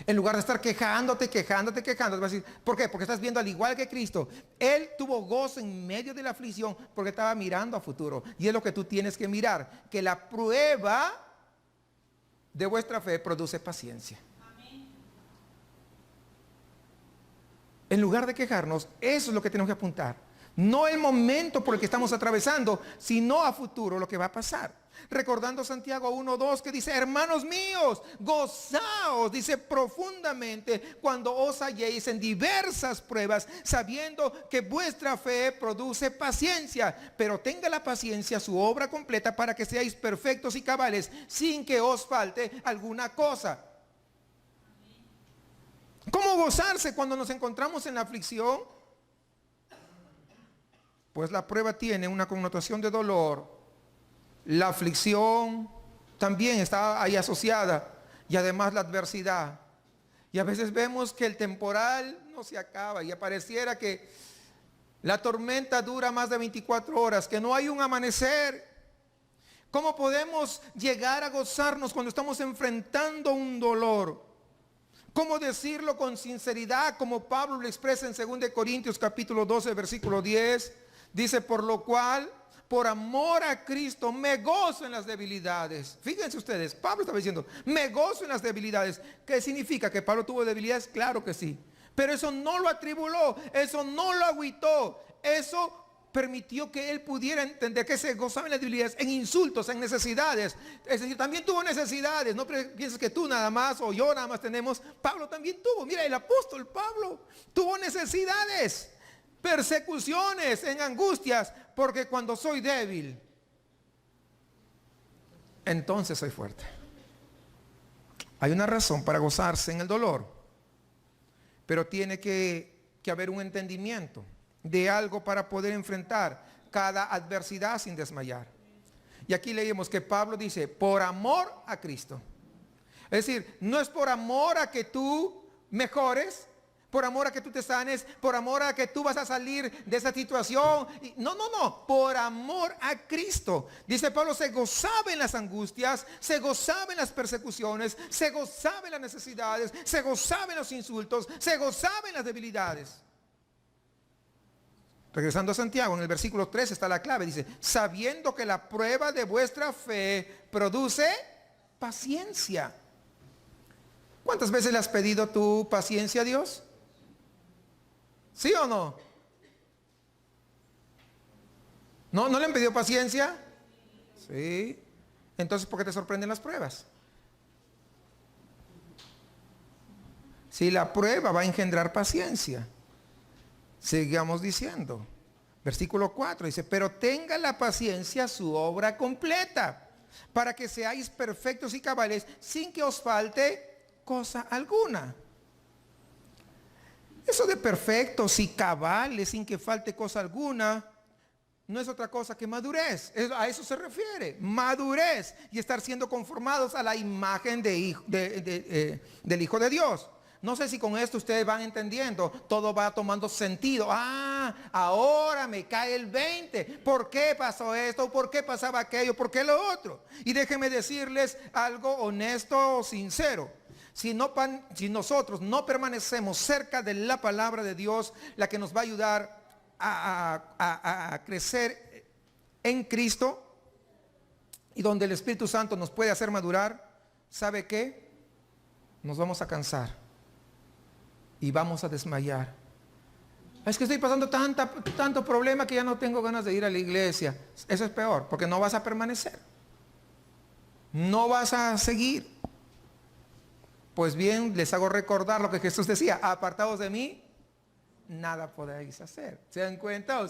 En lugar de estar quejándote, vas a decir, ¿por qué? Porque estás viendo al igual que Cristo. Él tuvo gozo en medio de la aflicción porque estaba mirando a futuro. Y es lo que tú tienes que mirar, que la prueba de vuestra fe produce paciencia. Amén. En lugar de quejarnos, eso es lo que tenemos que apuntar. No el momento por el que estamos atravesando, sino a futuro lo que va a pasar. Recordando Santiago 1:2 que dice, hermanos míos, gozaos, dice profundamente cuando os halléis en diversas pruebas, sabiendo que vuestra fe produce paciencia, pero tenga la paciencia su obra completa para que seáis perfectos y cabales, sin que os falte alguna cosa. ¿Cómo gozarse cuando nos encontramos en la aflicción? Pues la prueba tiene una connotación de dolor. La aflicción también está ahí asociada y además la adversidad. Y a veces vemos que el temporal no se acaba y pareciera que la tormenta dura más de 24 horas, que no hay un amanecer. ¿Cómo podemos llegar a gozarnos cuando estamos enfrentando un dolor? ¿Cómo decirlo con sinceridad como Pablo lo expresa en 2 Corintios capítulo 12 versículo 10? Dice, por lo cual, por amor a Cristo, me gozo en las debilidades. Fíjense ustedes, Pablo estaba diciendo, me gozo en las debilidades. ¿Qué significa? ¿Que Pablo tuvo debilidades? Claro que sí. Pero eso no lo atribuló, eso no lo agüitó. Eso permitió que él pudiera entender que se gozaba en las debilidades, en insultos, en necesidades. Es decir, también tuvo necesidades. No pienses que tú nada más o yo nada más tenemos. Pablo también tuvo. Mira, el apóstol Pablo tuvo necesidades. Persecuciones, en angustias, porque cuando soy débil, entonces soy fuerte. Hay una razón para gozarse en el dolor, pero tiene que haber un entendimiento de algo para poder enfrentar cada adversidad sin desmayar. Y aquí leímos que Pablo dice, por amor a Cristo. Es decir, no es por amor a que tú mejores, por amor a que tú te sanes, por amor a que tú vas a salir de esa situación. No, por amor a Cristo. Dice Pablo, se gozaba en las angustias, se gozaba en las persecuciones, se gozaba en las necesidades, se gozaba en los insultos, se gozaba en las debilidades. Regresando a Santiago, en el versículo 3 está la clave, dice, sabiendo que la prueba de vuestra fe produce paciencia. ¿Cuántas veces le has pedido tu paciencia a Dios? ¿Sí o no? ¿No le han pedido paciencia? Sí. Entonces, ¿por qué te sorprenden las pruebas? Si la prueba va a engendrar paciencia. Sigamos diciendo. Versículo 4 dice, pero tenga la paciencia su obra completa, para que seáis perfectos y cabales, sin que os falte cosa alguna. Eso de perfectos y cabales sin que falte cosa alguna no es otra cosa que madurez. A eso se refiere, madurez y estar siendo conformados a la imagen del Hijo de Dios. No sé si con esto ustedes van entendiendo, todo va tomando sentido. Ahora me cae el 20. ¿Por qué pasó esto? ¿Por qué pasaba aquello? ¿Por qué lo otro? Y déjenme decirles algo honesto, sincero. Si nosotros no permanecemos cerca de la palabra de Dios, la que nos va a ayudar a crecer en Cristo y donde el Espíritu Santo nos puede hacer madurar, ¿sabe qué? Nos vamos a cansar y vamos a desmayar. Es que estoy pasando tanto problema que ya no tengo ganas de ir a la iglesia. Eso es peor, porque no vas a permanecer, no vas a seguir. Pues bien, les hago recordar lo que Jesús decía: apartados de mí, nada podéis hacer. ¿Se dan cuenta? O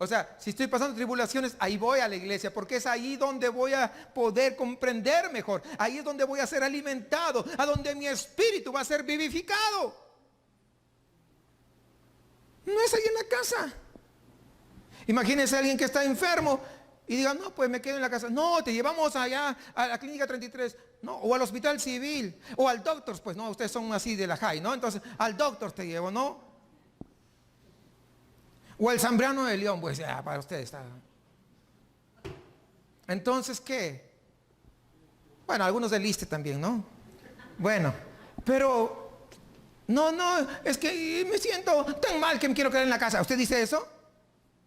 sea, si estoy pasando tribulaciones, ahí voy a la iglesia, porque es ahí donde voy a poder comprender mejor. Ahí es donde voy a ser alimentado, a donde mi espíritu va a ser vivificado. No es ahí en la casa. Imagínense a alguien que está enfermo y diga: no, pues me quedo en la casa. No, te llevamos allá a la clínica 33, no, o al hospital civil, o al doctor. Pues no, ustedes son así de la high, ¿no? Entonces al doctor te llevo, ¿no? O el Zambrano de León, pues ya, para ustedes está. Entonces, ¿qué? Bueno, algunos del ISSSTE también, ¿no? Bueno, pero no, es que me siento tan mal que me quiero quedar en la casa. ¿Usted dice eso?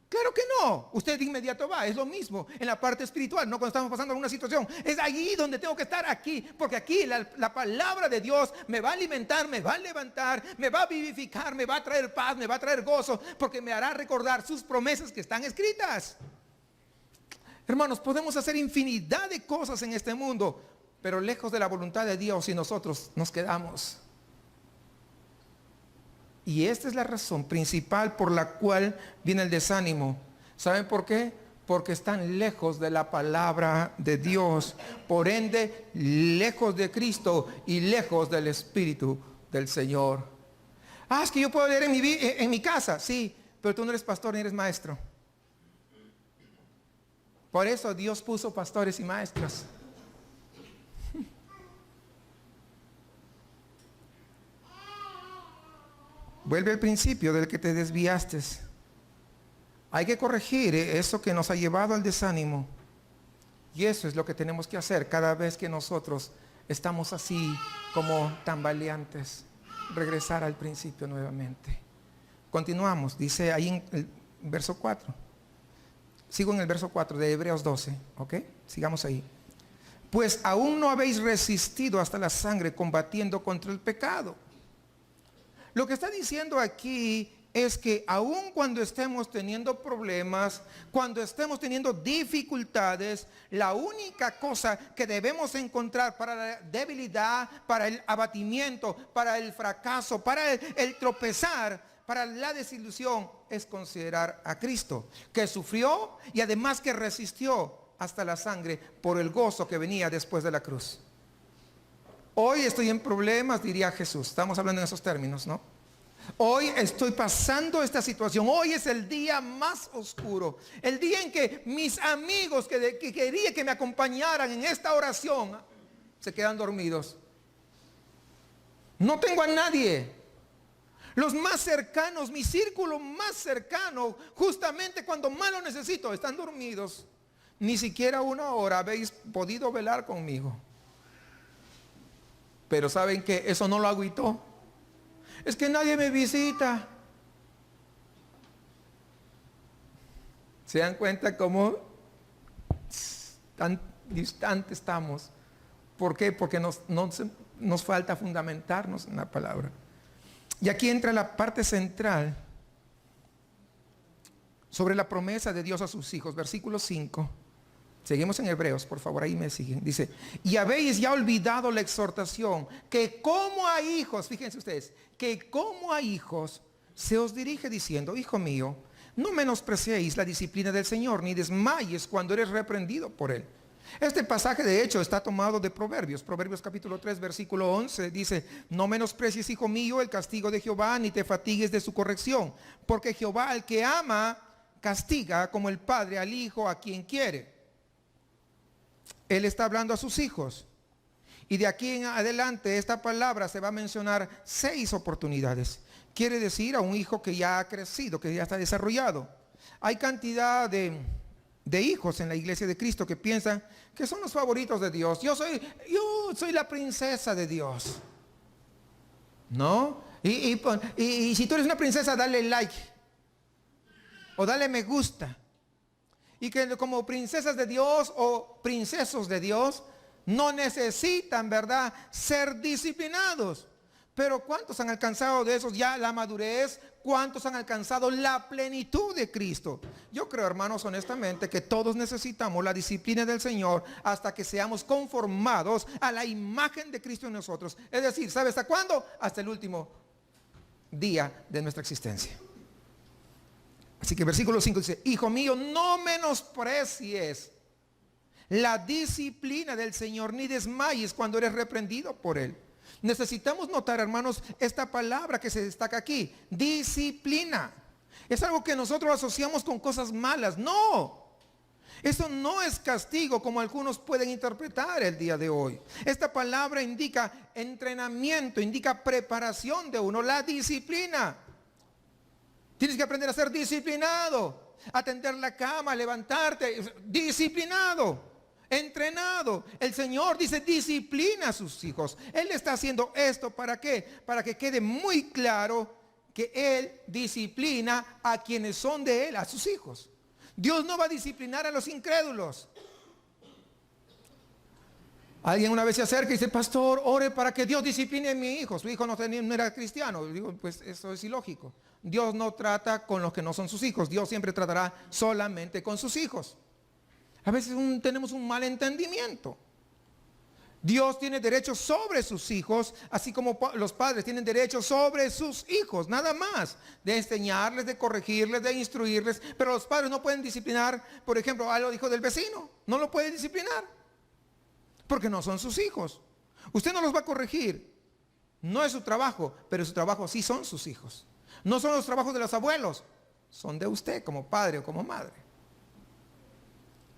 Claro que no. Usted de inmediato va. Es lo mismo en la parte espiritual, no cuando estamos pasando alguna situación. Es allí donde tengo que estar, aquí, porque aquí la palabra de Dios me va a alimentar, me va a levantar, me va a vivificar, me va a traer paz, me va a traer gozo, porque me hará recordar sus promesas que están escritas. Hermanos, podemos hacer infinidad de cosas en este mundo, pero lejos de la voluntad de Dios, y nosotros nos quedamos. Y esta es la razón principal por la cual viene el desánimo. ¿Saben por qué? Porque están lejos de la palabra de Dios. Por ende, lejos de Cristo y lejos del Espíritu del Señor. Es que yo puedo leer en mi casa. Sí, pero tú no eres pastor ni eres maestro. Por eso Dios puso pastores y maestros. Vuelve al principio del que te desviaste. Hay que corregir eso que nos ha llevado al desánimo. Y eso es lo que tenemos que hacer cada vez que nosotros estamos así como tambaleantes. Regresar al principio nuevamente. Continuamos, dice ahí en el verso 4. Sigo en el verso 4 de Hebreos 12, ¿ok? Sigamos ahí. Pues aún no habéis resistido hasta la sangre combatiendo contra el pecado. Lo que está diciendo aquí es que aun cuando estemos teniendo problemas, cuando estemos teniendo dificultades, la única cosa que debemos encontrar para la debilidad, para el abatimiento, para el fracaso, para el tropezar, para la desilusión, es considerar a Cristo, que sufrió y además que resistió hasta la sangre por el gozo que venía después de la cruz. Hoy estoy en problemas, diría Jesús. Estamos hablando en esos términos, ¿no? Hoy estoy pasando esta situación. Hoy es el día más oscuro. El día en que mis amigos que quería que me acompañaran en esta oración se quedan dormidos. No tengo a nadie. Los más cercanos, mi círculo más cercano, justamente cuando más lo necesito, están dormidos. Ni siquiera una hora habéis podido velar conmigo. Pero ¿saben qué? Eso no lo agüitó. Es que nadie me visita. ¿Se dan cuenta cómo tan distante estamos? ¿Por qué? Porque nos falta fundamentarnos en la palabra. Y aquí entra la parte central sobre la promesa de Dios a sus hijos. Versículo 5. Seguimos en Hebreos, por favor, ahí me siguen. Dice: y habéis ya olvidado la exhortación, que como a hijos, fíjense ustedes, que como a hijos se os dirige diciendo: hijo mío, no menospreciéis la disciplina del Señor, ni desmayes cuando eres reprendido por Él. Este pasaje de hecho está tomado de Proverbios. Proverbios capítulo 3 versículo 11 dice: no menosprecies, hijo mío, el castigo de Jehová, ni te fatigues de su corrección, porque Jehová al que ama castiga como el padre al hijo a quien quiere. Él está hablando a sus hijos. Y de aquí en adelante esta palabra se va a mencionar 6 oportunidades. Quiere decir a un hijo que ya ha crecido, que ya está desarrollado. Hay cantidad de hijos en la iglesia de Cristo que piensan que son los favoritos de Dios. Yo soy la princesa de Dios. ¿No? Y si tú eres una princesa, dale like. O dale me gusta. Y que como princesas de Dios o princesos de Dios no necesitan, ¿verdad?, ser disciplinados. Pero ¿cuántos han alcanzado de esos ya la madurez? ¿Cuántos han alcanzado la plenitud de Cristo? Yo creo, hermanos, honestamente, que todos necesitamos la disciplina del Señor hasta que seamos conformados a la imagen de Cristo en nosotros. Es decir, ¿sabe hasta cuándo? Hasta el último día de nuestra existencia. Así que versículo 5 dice: hijo mío, no menosprecies la disciplina del Señor, ni desmayes cuando eres reprendido por Él. Necesitamos notar, hermanos, esta palabra que se destaca aquí: disciplina. Es algo que nosotros asociamos con cosas malas. No, eso no es castigo como algunos pueden interpretar el día de hoy. Esta palabra indica entrenamiento, indica preparación de uno, la disciplina. Tienes que aprender a ser disciplinado, a tender la cama, a levantarte, disciplinado, entrenado. El Señor dice disciplina a sus hijos. Él está haciendo esto ¿para qué? Para que quede muy claro que Él disciplina a quienes son de Él, a sus hijos. Dios no va a disciplinar a los incrédulos. Alguien una vez se acerca y dice: pastor, ore para que Dios discipline a mi hijo. Su hijo no era cristiano. Digo, pues eso es ilógico. Dios no trata con los que no son sus hijos. Dios siempre tratará solamente con sus hijos. A veces tenemos un mal entendimiento. Dios tiene derechos sobre sus hijos, así como los padres tienen derechos sobre sus hijos, nada más, de enseñarles, de corregirles, de instruirles. Pero los padres no pueden disciplinar, por ejemplo, a los hijos del vecino. No lo pueden disciplinar, porque no son sus hijos. Usted no los va a corregir. No es su trabajo, pero su trabajo sí son sus hijos. No son los trabajos de los abuelos, son de usted como padre o como madre.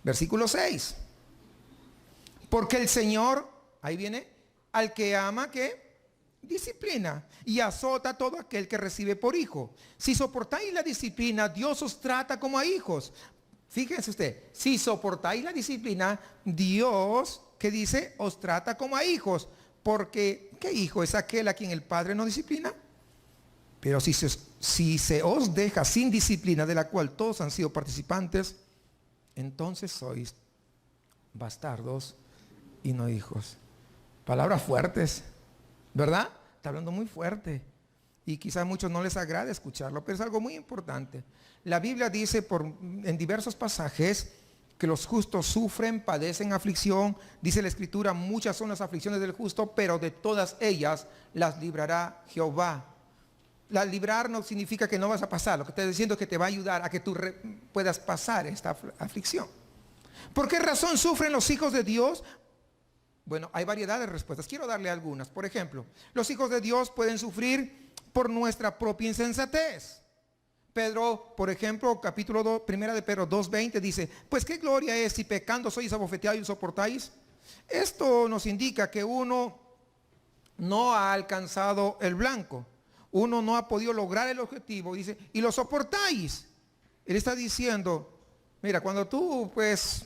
Versículo 6. Porque el Señor, ahí viene, al que ama, ¿qué? Disciplina y azota a todo aquel que recibe por hijo. Si soportáis la disciplina, Dios os trata como a hijos. Fíjense usted, si soportáis la disciplina, Dios, ¿qué dice? Os trata como a hijos. Porque, ¿qué hijo es aquel a quien el Padre no disciplina? Pero si se os deja sin disciplina, de la cual todos han sido participantes, entonces sois bastardos y no hijos. Palabras fuertes, ¿verdad? Está hablando muy fuerte. Y quizás a muchos no les agrade escucharlo, pero es algo muy importante. La Biblia dice en diversos pasajes que los justos sufren, padecen aflicción. Dice la Escritura: muchas son las aflicciones del justo, pero de todas ellas las librará Jehová. La librar no significa que no vas a pasar. Lo que está diciendo es que te va a ayudar a que tú puedas pasar esta aflicción. ¿Por qué razón sufren los hijos de Dios? Bueno, hay variedad de respuestas. Quiero darle algunas. Por ejemplo, los hijos de Dios pueden sufrir por nuestra propia insensatez. Pedro, por ejemplo, capítulo 2, primera de Pedro 2:20 dice: pues qué gloria es si pecando sois abofeteados y soportáis. Esto nos indica que uno no ha alcanzado el blanco. Uno no ha podido lograr el objetivo, dice, y lo soportáis. Él está diciendo: mira, cuando tú pues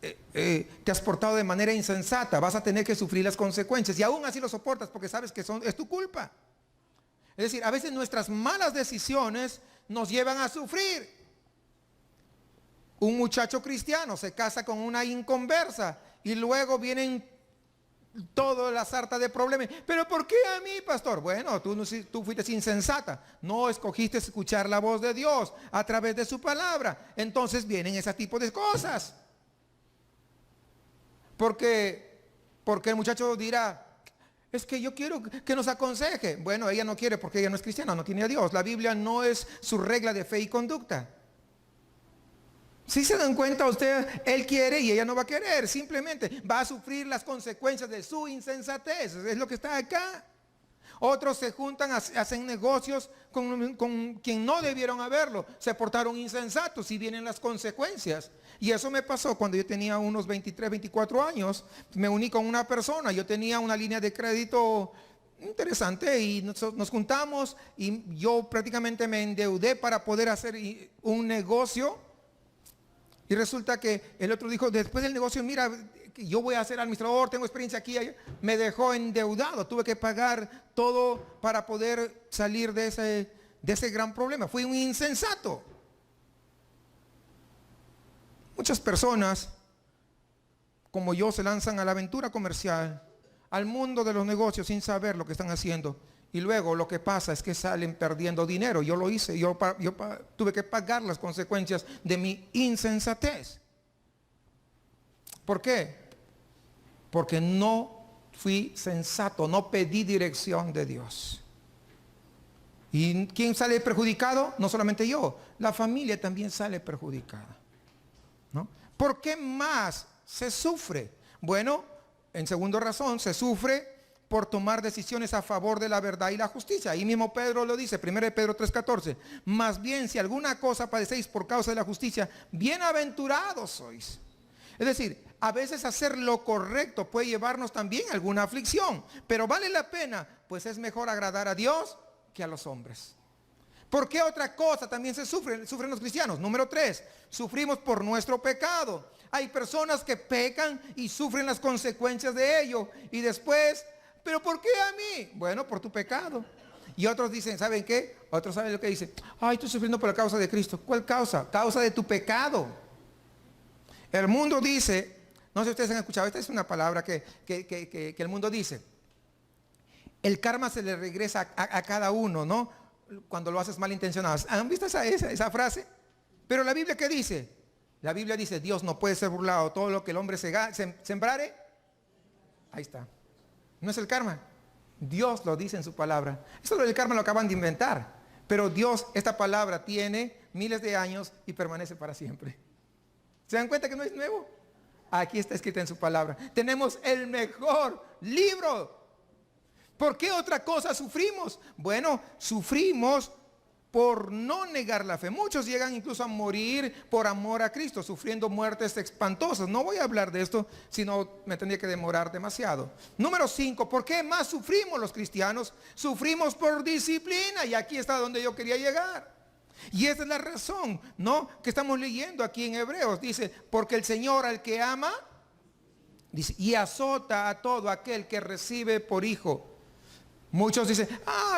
te has portado de manera insensata, vas a tener que sufrir las consecuencias, y aún así lo soportas porque sabes que es tu culpa. Es decir, a veces nuestras malas decisiones nos llevan a sufrir. Un muchacho cristiano se casa con una inconversa y luego vienen toda la sarta de problemas. ¿Pero por qué a mí, pastor? Bueno, tú fuiste insensata. No escogiste escuchar la voz de Dios a través de su palabra. Entonces vienen ese tipo de cosas. Porque el muchacho dirá: es que yo quiero que nos aconseje. Bueno, ella no quiere porque ella no es cristiana, no tiene a Dios. La Biblia no es su regla de fe y conducta. Si se dan cuenta usted, él quiere y ella no va a querer. Simplemente va a sufrir las consecuencias de su insensatez. Es lo que está acá. Otros se juntan, hacen negocios con quien no debieron haberlo. Se portaron insensatos y vienen las consecuencias. Y eso me pasó cuando yo tenía unos 23, 24 años. Me uní con una persona. Yo tenía una línea de crédito interesante y nos juntamos y yo prácticamente me endeudé para poder hacer un negocio. Y resulta que el otro dijo, después del negocio, mira, yo voy a ser administrador, tengo experiencia aquí, allá. Me dejó endeudado, tuve que pagar todo para poder salir de ese gran problema. Fui un insensato. Muchas personas, como yo, se lanzan a la aventura comercial, al mundo de los negocios sin saber lo que están haciendo. Y luego lo que pasa es que salen perdiendo dinero. Yo lo hice, yo tuve que pagar las consecuencias de mi insensatez. ¿Por qué? Porque no fui sensato, no pedí dirección de Dios. ¿Y quién sale perjudicado? No solamente yo, la familia también sale perjudicada, ¿no? ¿Por qué más se sufre? Bueno, en segunda razón, se sufre por tomar decisiones a favor de la verdad y la justicia. Ahí mismo Pedro lo dice, 1 Pedro 3:14. Más bien, si alguna cosa padecéis por causa de la justicia, bienaventurados sois. Es decir, a veces hacer lo correcto puede llevarnos también a alguna aflicción, pero vale la pena, pues es mejor agradar a Dios que a los hombres. ¿Por qué otra cosa también sufren los cristianos? Número 3, sufrimos por nuestro pecado. Hay personas que pecan y sufren las consecuencias de ello. Y después, ¿pero por qué a mí? Bueno, por tu pecado. Y otros dicen, ¿saben qué? Otros saben lo que dicen. Ay, estoy sufriendo por la causa de Cristo. ¿Cuál causa? Causa de tu pecado. El mundo dice, no sé si ustedes han escuchado, esta es una palabra que el mundo dice. El karma se le regresa a cada uno, ¿no? Cuando lo haces malintencionado. ¿Han visto esa frase? Pero la Biblia, ¿qué dice? La Biblia dice, Dios no puede ser burlado. Todo lo que el hombre sembrare, ahí está. No es el karma. Dios lo dice en su palabra. Eso del karma lo acaban de inventar. Pero Dios, esta palabra tiene miles de años y permanece para siempre. ¿Se dan cuenta que no es nuevo? Aquí está escrita en su palabra. Tenemos el mejor libro. ¿Por qué otra cosa sufrimos? Bueno, sufrimos por no negar la fe. Muchos llegan incluso a morir por amor a Cristo, sufriendo muertes espantosas. No voy a hablar de esto, sino me tendría que demorar demasiado. Número 5, ¿por qué más sufrimos los cristianos? Sufrimos por disciplina, y aquí está donde yo quería llegar. Y esa es la razón, ¿no?, que estamos leyendo aquí en Hebreos. Dice, porque el Señor al que ama, dice, y azota a todo aquel que recibe por hijo. Muchos dicen,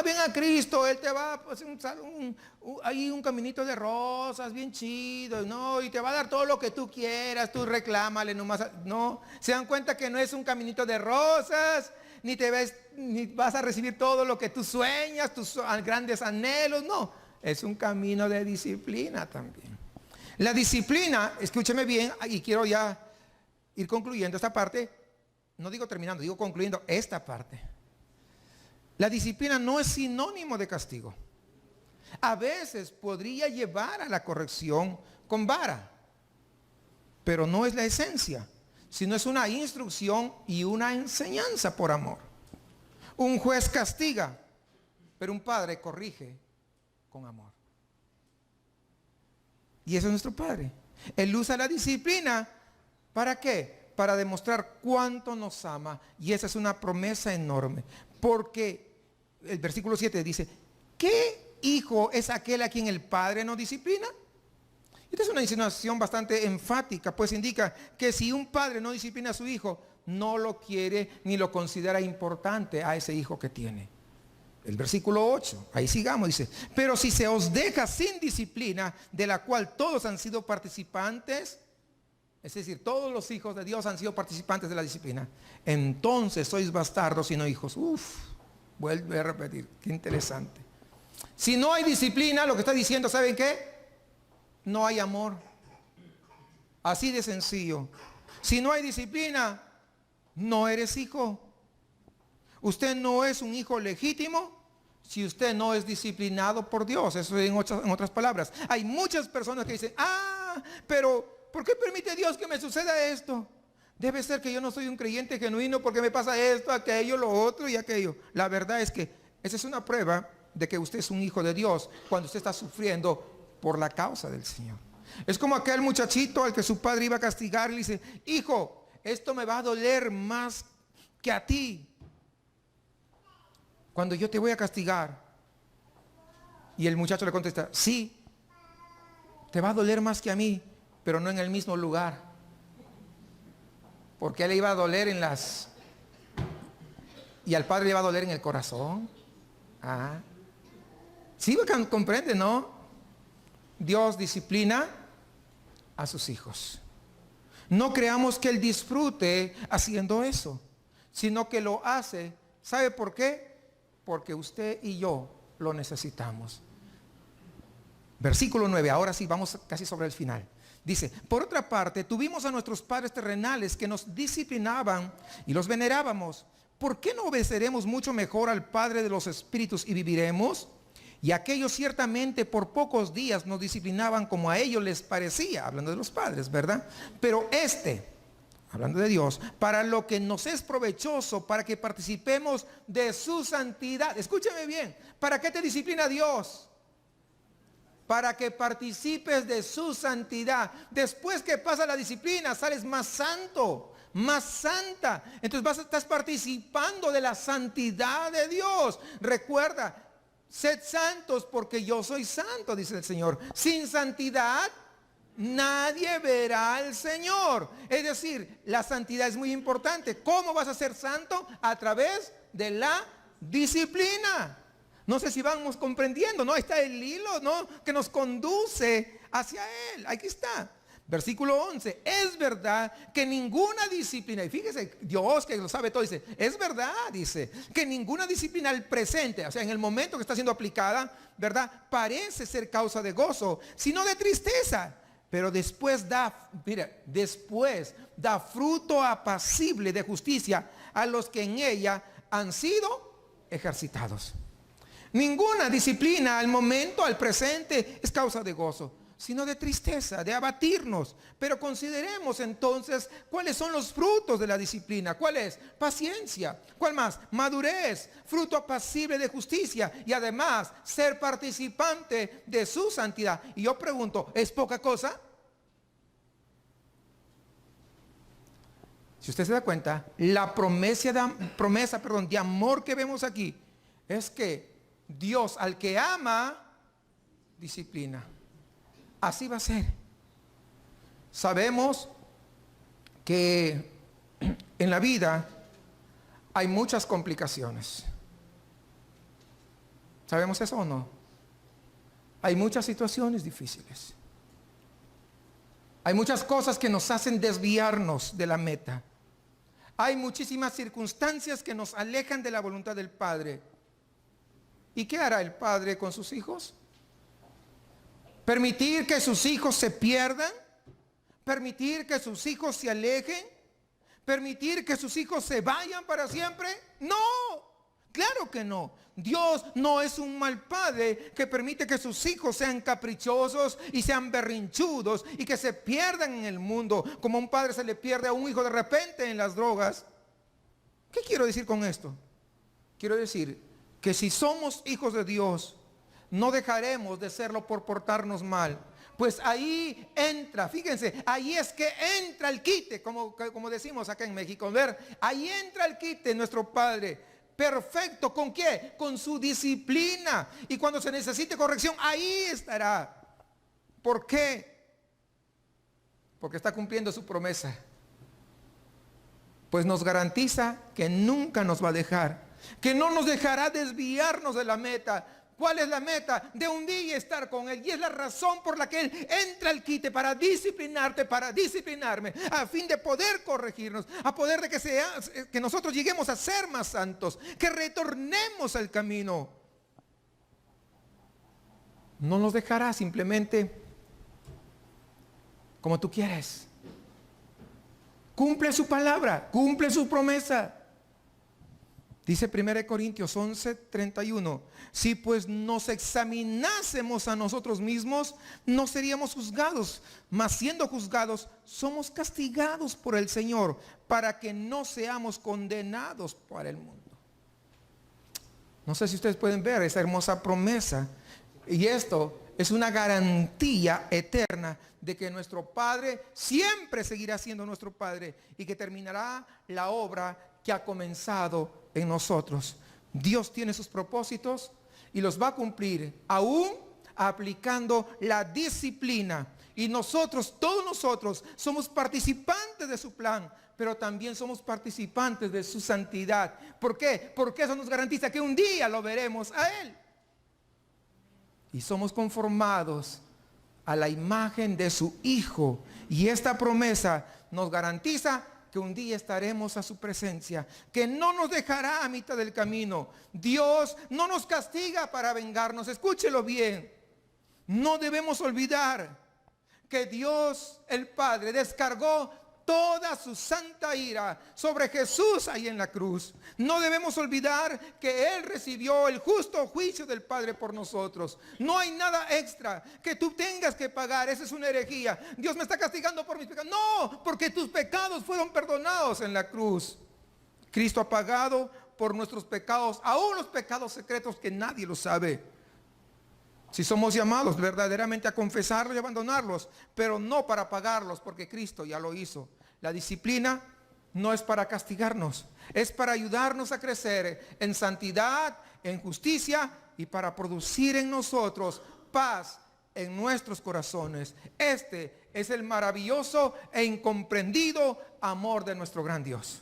ven a Cristo, Él te va a hacer un caminito de rosas bien chido, ¿no? Y te va a dar todo lo que tú quieras, tú reclámale nomás. No, se dan cuenta que no es un caminito de rosas, ni vas a recibir todo lo que tú sueñas, tus grandes anhelos, no. Es un camino de disciplina también. La disciplina, escúcheme bien, y quiero ya ir concluyendo esta parte. No digo terminando, digo concluyendo esta parte. La disciplina no es sinónimo de castigo. A veces podría llevar a la corrección con vara, pero no es la esencia, sino es una instrucción y una enseñanza por amor. Un juez castiga, pero un padre corrige con amor. Y eso es nuestro Padre. Él usa la disciplina, ¿para qué? Para demostrar cuánto nos ama. Y esa es una promesa enorme. Porque el versículo 7 dice, ¿qué hijo es aquel a quien el Padre no disciplina? Esta es una insinuación bastante enfática, pues indica que si un padre no disciplina a su hijo, no lo quiere ni lo considera importante a ese hijo que tiene. El versículo 8, ahí sigamos, dice, pero si se os deja sin disciplina, de la cual todos han sido participantes, es decir, todos los hijos de Dios han sido participantes de la disciplina, entonces sois bastardos y no hijos. Vuelve a repetir, qué interesante. Si no hay disciplina, lo que está diciendo, ¿saben qué? No hay amor. Así de sencillo. Si no hay disciplina, no eres hijo. Usted no es un hijo legítimo si usted no es disciplinado por Dios. Eso en otras palabras. Hay muchas personas que dicen, pero ¿por qué permite Dios que me suceda esto? Debe ser que yo no soy un creyente genuino porque me pasa esto, aquello, lo otro y aquello. La verdad es que Esa es una prueba de que usted es un hijo de Dios cuando usted está sufriendo por la causa del Señor. Es como aquel muchachito al que su padre iba a castigar y le dice: hijo, esto me va a doler más que a ti cuando yo te voy a castigar. Y el muchacho le contesta: sí, te va a doler más que a mí, pero no en el mismo lugar. Porque a él le iba a doler en las... y al padre le iba a doler en el corazón. Sí, comprende, ¿no? Dios disciplina a sus hijos. No creamos que Él disfrute haciendo eso, sino que lo hace. ¿Sabe por qué? Porque usted y yo lo necesitamos. Versículo 9, ahora sí, vamos casi sobre el final. Dice: por otra parte, tuvimos a nuestros padres terrenales que nos disciplinaban y los venerábamos. ¿Por qué no obedeceremos mucho mejor al Padre de los Espíritus y viviremos? Y aquellos ciertamente por pocos días nos disciplinaban como a ellos les parecía, hablando de los padres, ¿verdad? Pero hablando de Dios, para lo que nos es provechoso, para que participemos de su santidad. Escúcheme bien, ¿para qué te disciplina Dios? Para que participes de su santidad. Después que pasa la disciplina, sales más santo, más santa. Entonces estás participando de la santidad de Dios. Recuerda: sed santos porque yo soy santo, dice el Señor. Sin santidad nadie verá al Señor. Es decir, la santidad es muy importante. ¿Cómo vas a ser santo? A través de la disciplina. No sé si vamos comprendiendo, ¿no? Ahí está el hilo, ¿no?, que nos conduce hacia Él. Aquí está. Versículo 11. Es verdad que ninguna disciplina, y fíjese, Dios que lo sabe todo, dice, es verdad, dice, que ninguna disciplina al presente, o sea, en el momento que está siendo aplicada, ¿verdad?, parece ser causa de gozo, sino de tristeza. Pero después después da fruto apacible de justicia a los que en ella han sido ejercitados. Ninguna disciplina al momento, al presente, es causa de gozo, sino de tristeza, de abatirnos. Pero consideremos entonces cuáles son los frutos de la disciplina. ¿Cuál es? Paciencia. ¿Cuál más? Madurez, fruto apacible de justicia y además ser participante de su santidad. Y yo pregunto, ¿es poca cosa? Si usted se da cuenta, la promesa de amor que vemos aquí es que Dios al que ama, disciplina. Así va a ser. Sabemos que en la vida hay muchas complicaciones. ¿Sabemos eso o no? Hay muchas situaciones difíciles. Hay muchas cosas que nos hacen desviarnos de la meta. Hay muchísimas circunstancias que nos alejan de la voluntad del Padre. ¿Y qué hará el Padre con sus hijos? ¿Permitir que sus hijos se pierdan? ¿Permitir que sus hijos se alejen? ¿Permitir que sus hijos se vayan para siempre? No, claro que no. Dios no es un mal padre que permite que sus hijos sean caprichosos y sean berrinchudos y que se pierdan en el mundo, como un padre se le pierde a un hijo de repente en las drogas. ¿Qué quiero decir con esto? Quiero decir que si somos hijos de Dios, no dejaremos de serlo por portarnos mal. Pues ahí entra, fíjense, ahí es que entra el quite, como decimos acá en México. Ahí entra el quite, nuestro Padre. Perfecto, ¿con qué? Con su disciplina. Y cuando se necesite corrección, ahí estará. ¿Por qué? Porque está cumpliendo su promesa. Pues nos garantiza que nunca nos va a dejar, que no nos dejará desviarnos de la meta. ¿Cuál es la meta? De un día estar con Él. Y es la razón por la que Él entra al quite para disciplinarte, para disciplinarme, a fin de poder corregirnos, a poder de que nosotros lleguemos a ser más santos, que retornemos al camino. No nos dejará simplemente como tú quieres. Cumple su palabra, cumple su promesa. Dice 1 Corintios 11:31, si pues nos examinásemos a nosotros mismos, no seríamos juzgados, mas siendo juzgados, somos castigados por el Señor, para que no seamos condenados por el mundo. No sé si ustedes pueden ver esa hermosa promesa. Y esto es una garantía eterna de que nuestro Padre siempre seguirá siendo nuestro Padre y que terminará la obra que ha comenzado en nosotros. Dios tiene sus propósitos y los va a cumplir aún aplicando la disciplina. Y nosotros, todos nosotros, somos participantes de su plan, pero también somos participantes de su santidad. ¿Por qué? Porque eso nos garantiza que un día lo veremos a Él. Y somos conformados a la imagen de su Hijo. Y esta promesa nos garantiza que un día estaremos a su presencia, que no nos dejará a mitad del camino. Dios no nos castiga para vengarnos. Escúchelo bien. No debemos olvidar que Dios el Padre descargó toda su santa ira sobre Jesús ahí en la cruz. No debemos olvidar que Él recibió el justo juicio del Padre por nosotros. No hay nada extra que tú tengas que pagar. Esa es una herejía. Dios me está castigando por mis pecados. No, porque tus pecados fueron perdonados en la cruz. Cristo ha pagado por nuestros pecados, aún los pecados secretos que nadie lo sabe. Si somos llamados verdaderamente a confesarlos y abandonarlos, pero no para pagarlos, porque Cristo ya lo hizo. La disciplina no es para castigarnos, es para ayudarnos a crecer en santidad, en justicia y para producir en nosotros paz en nuestros corazones. Este es el maravilloso e incomprendido amor de nuestro gran Dios.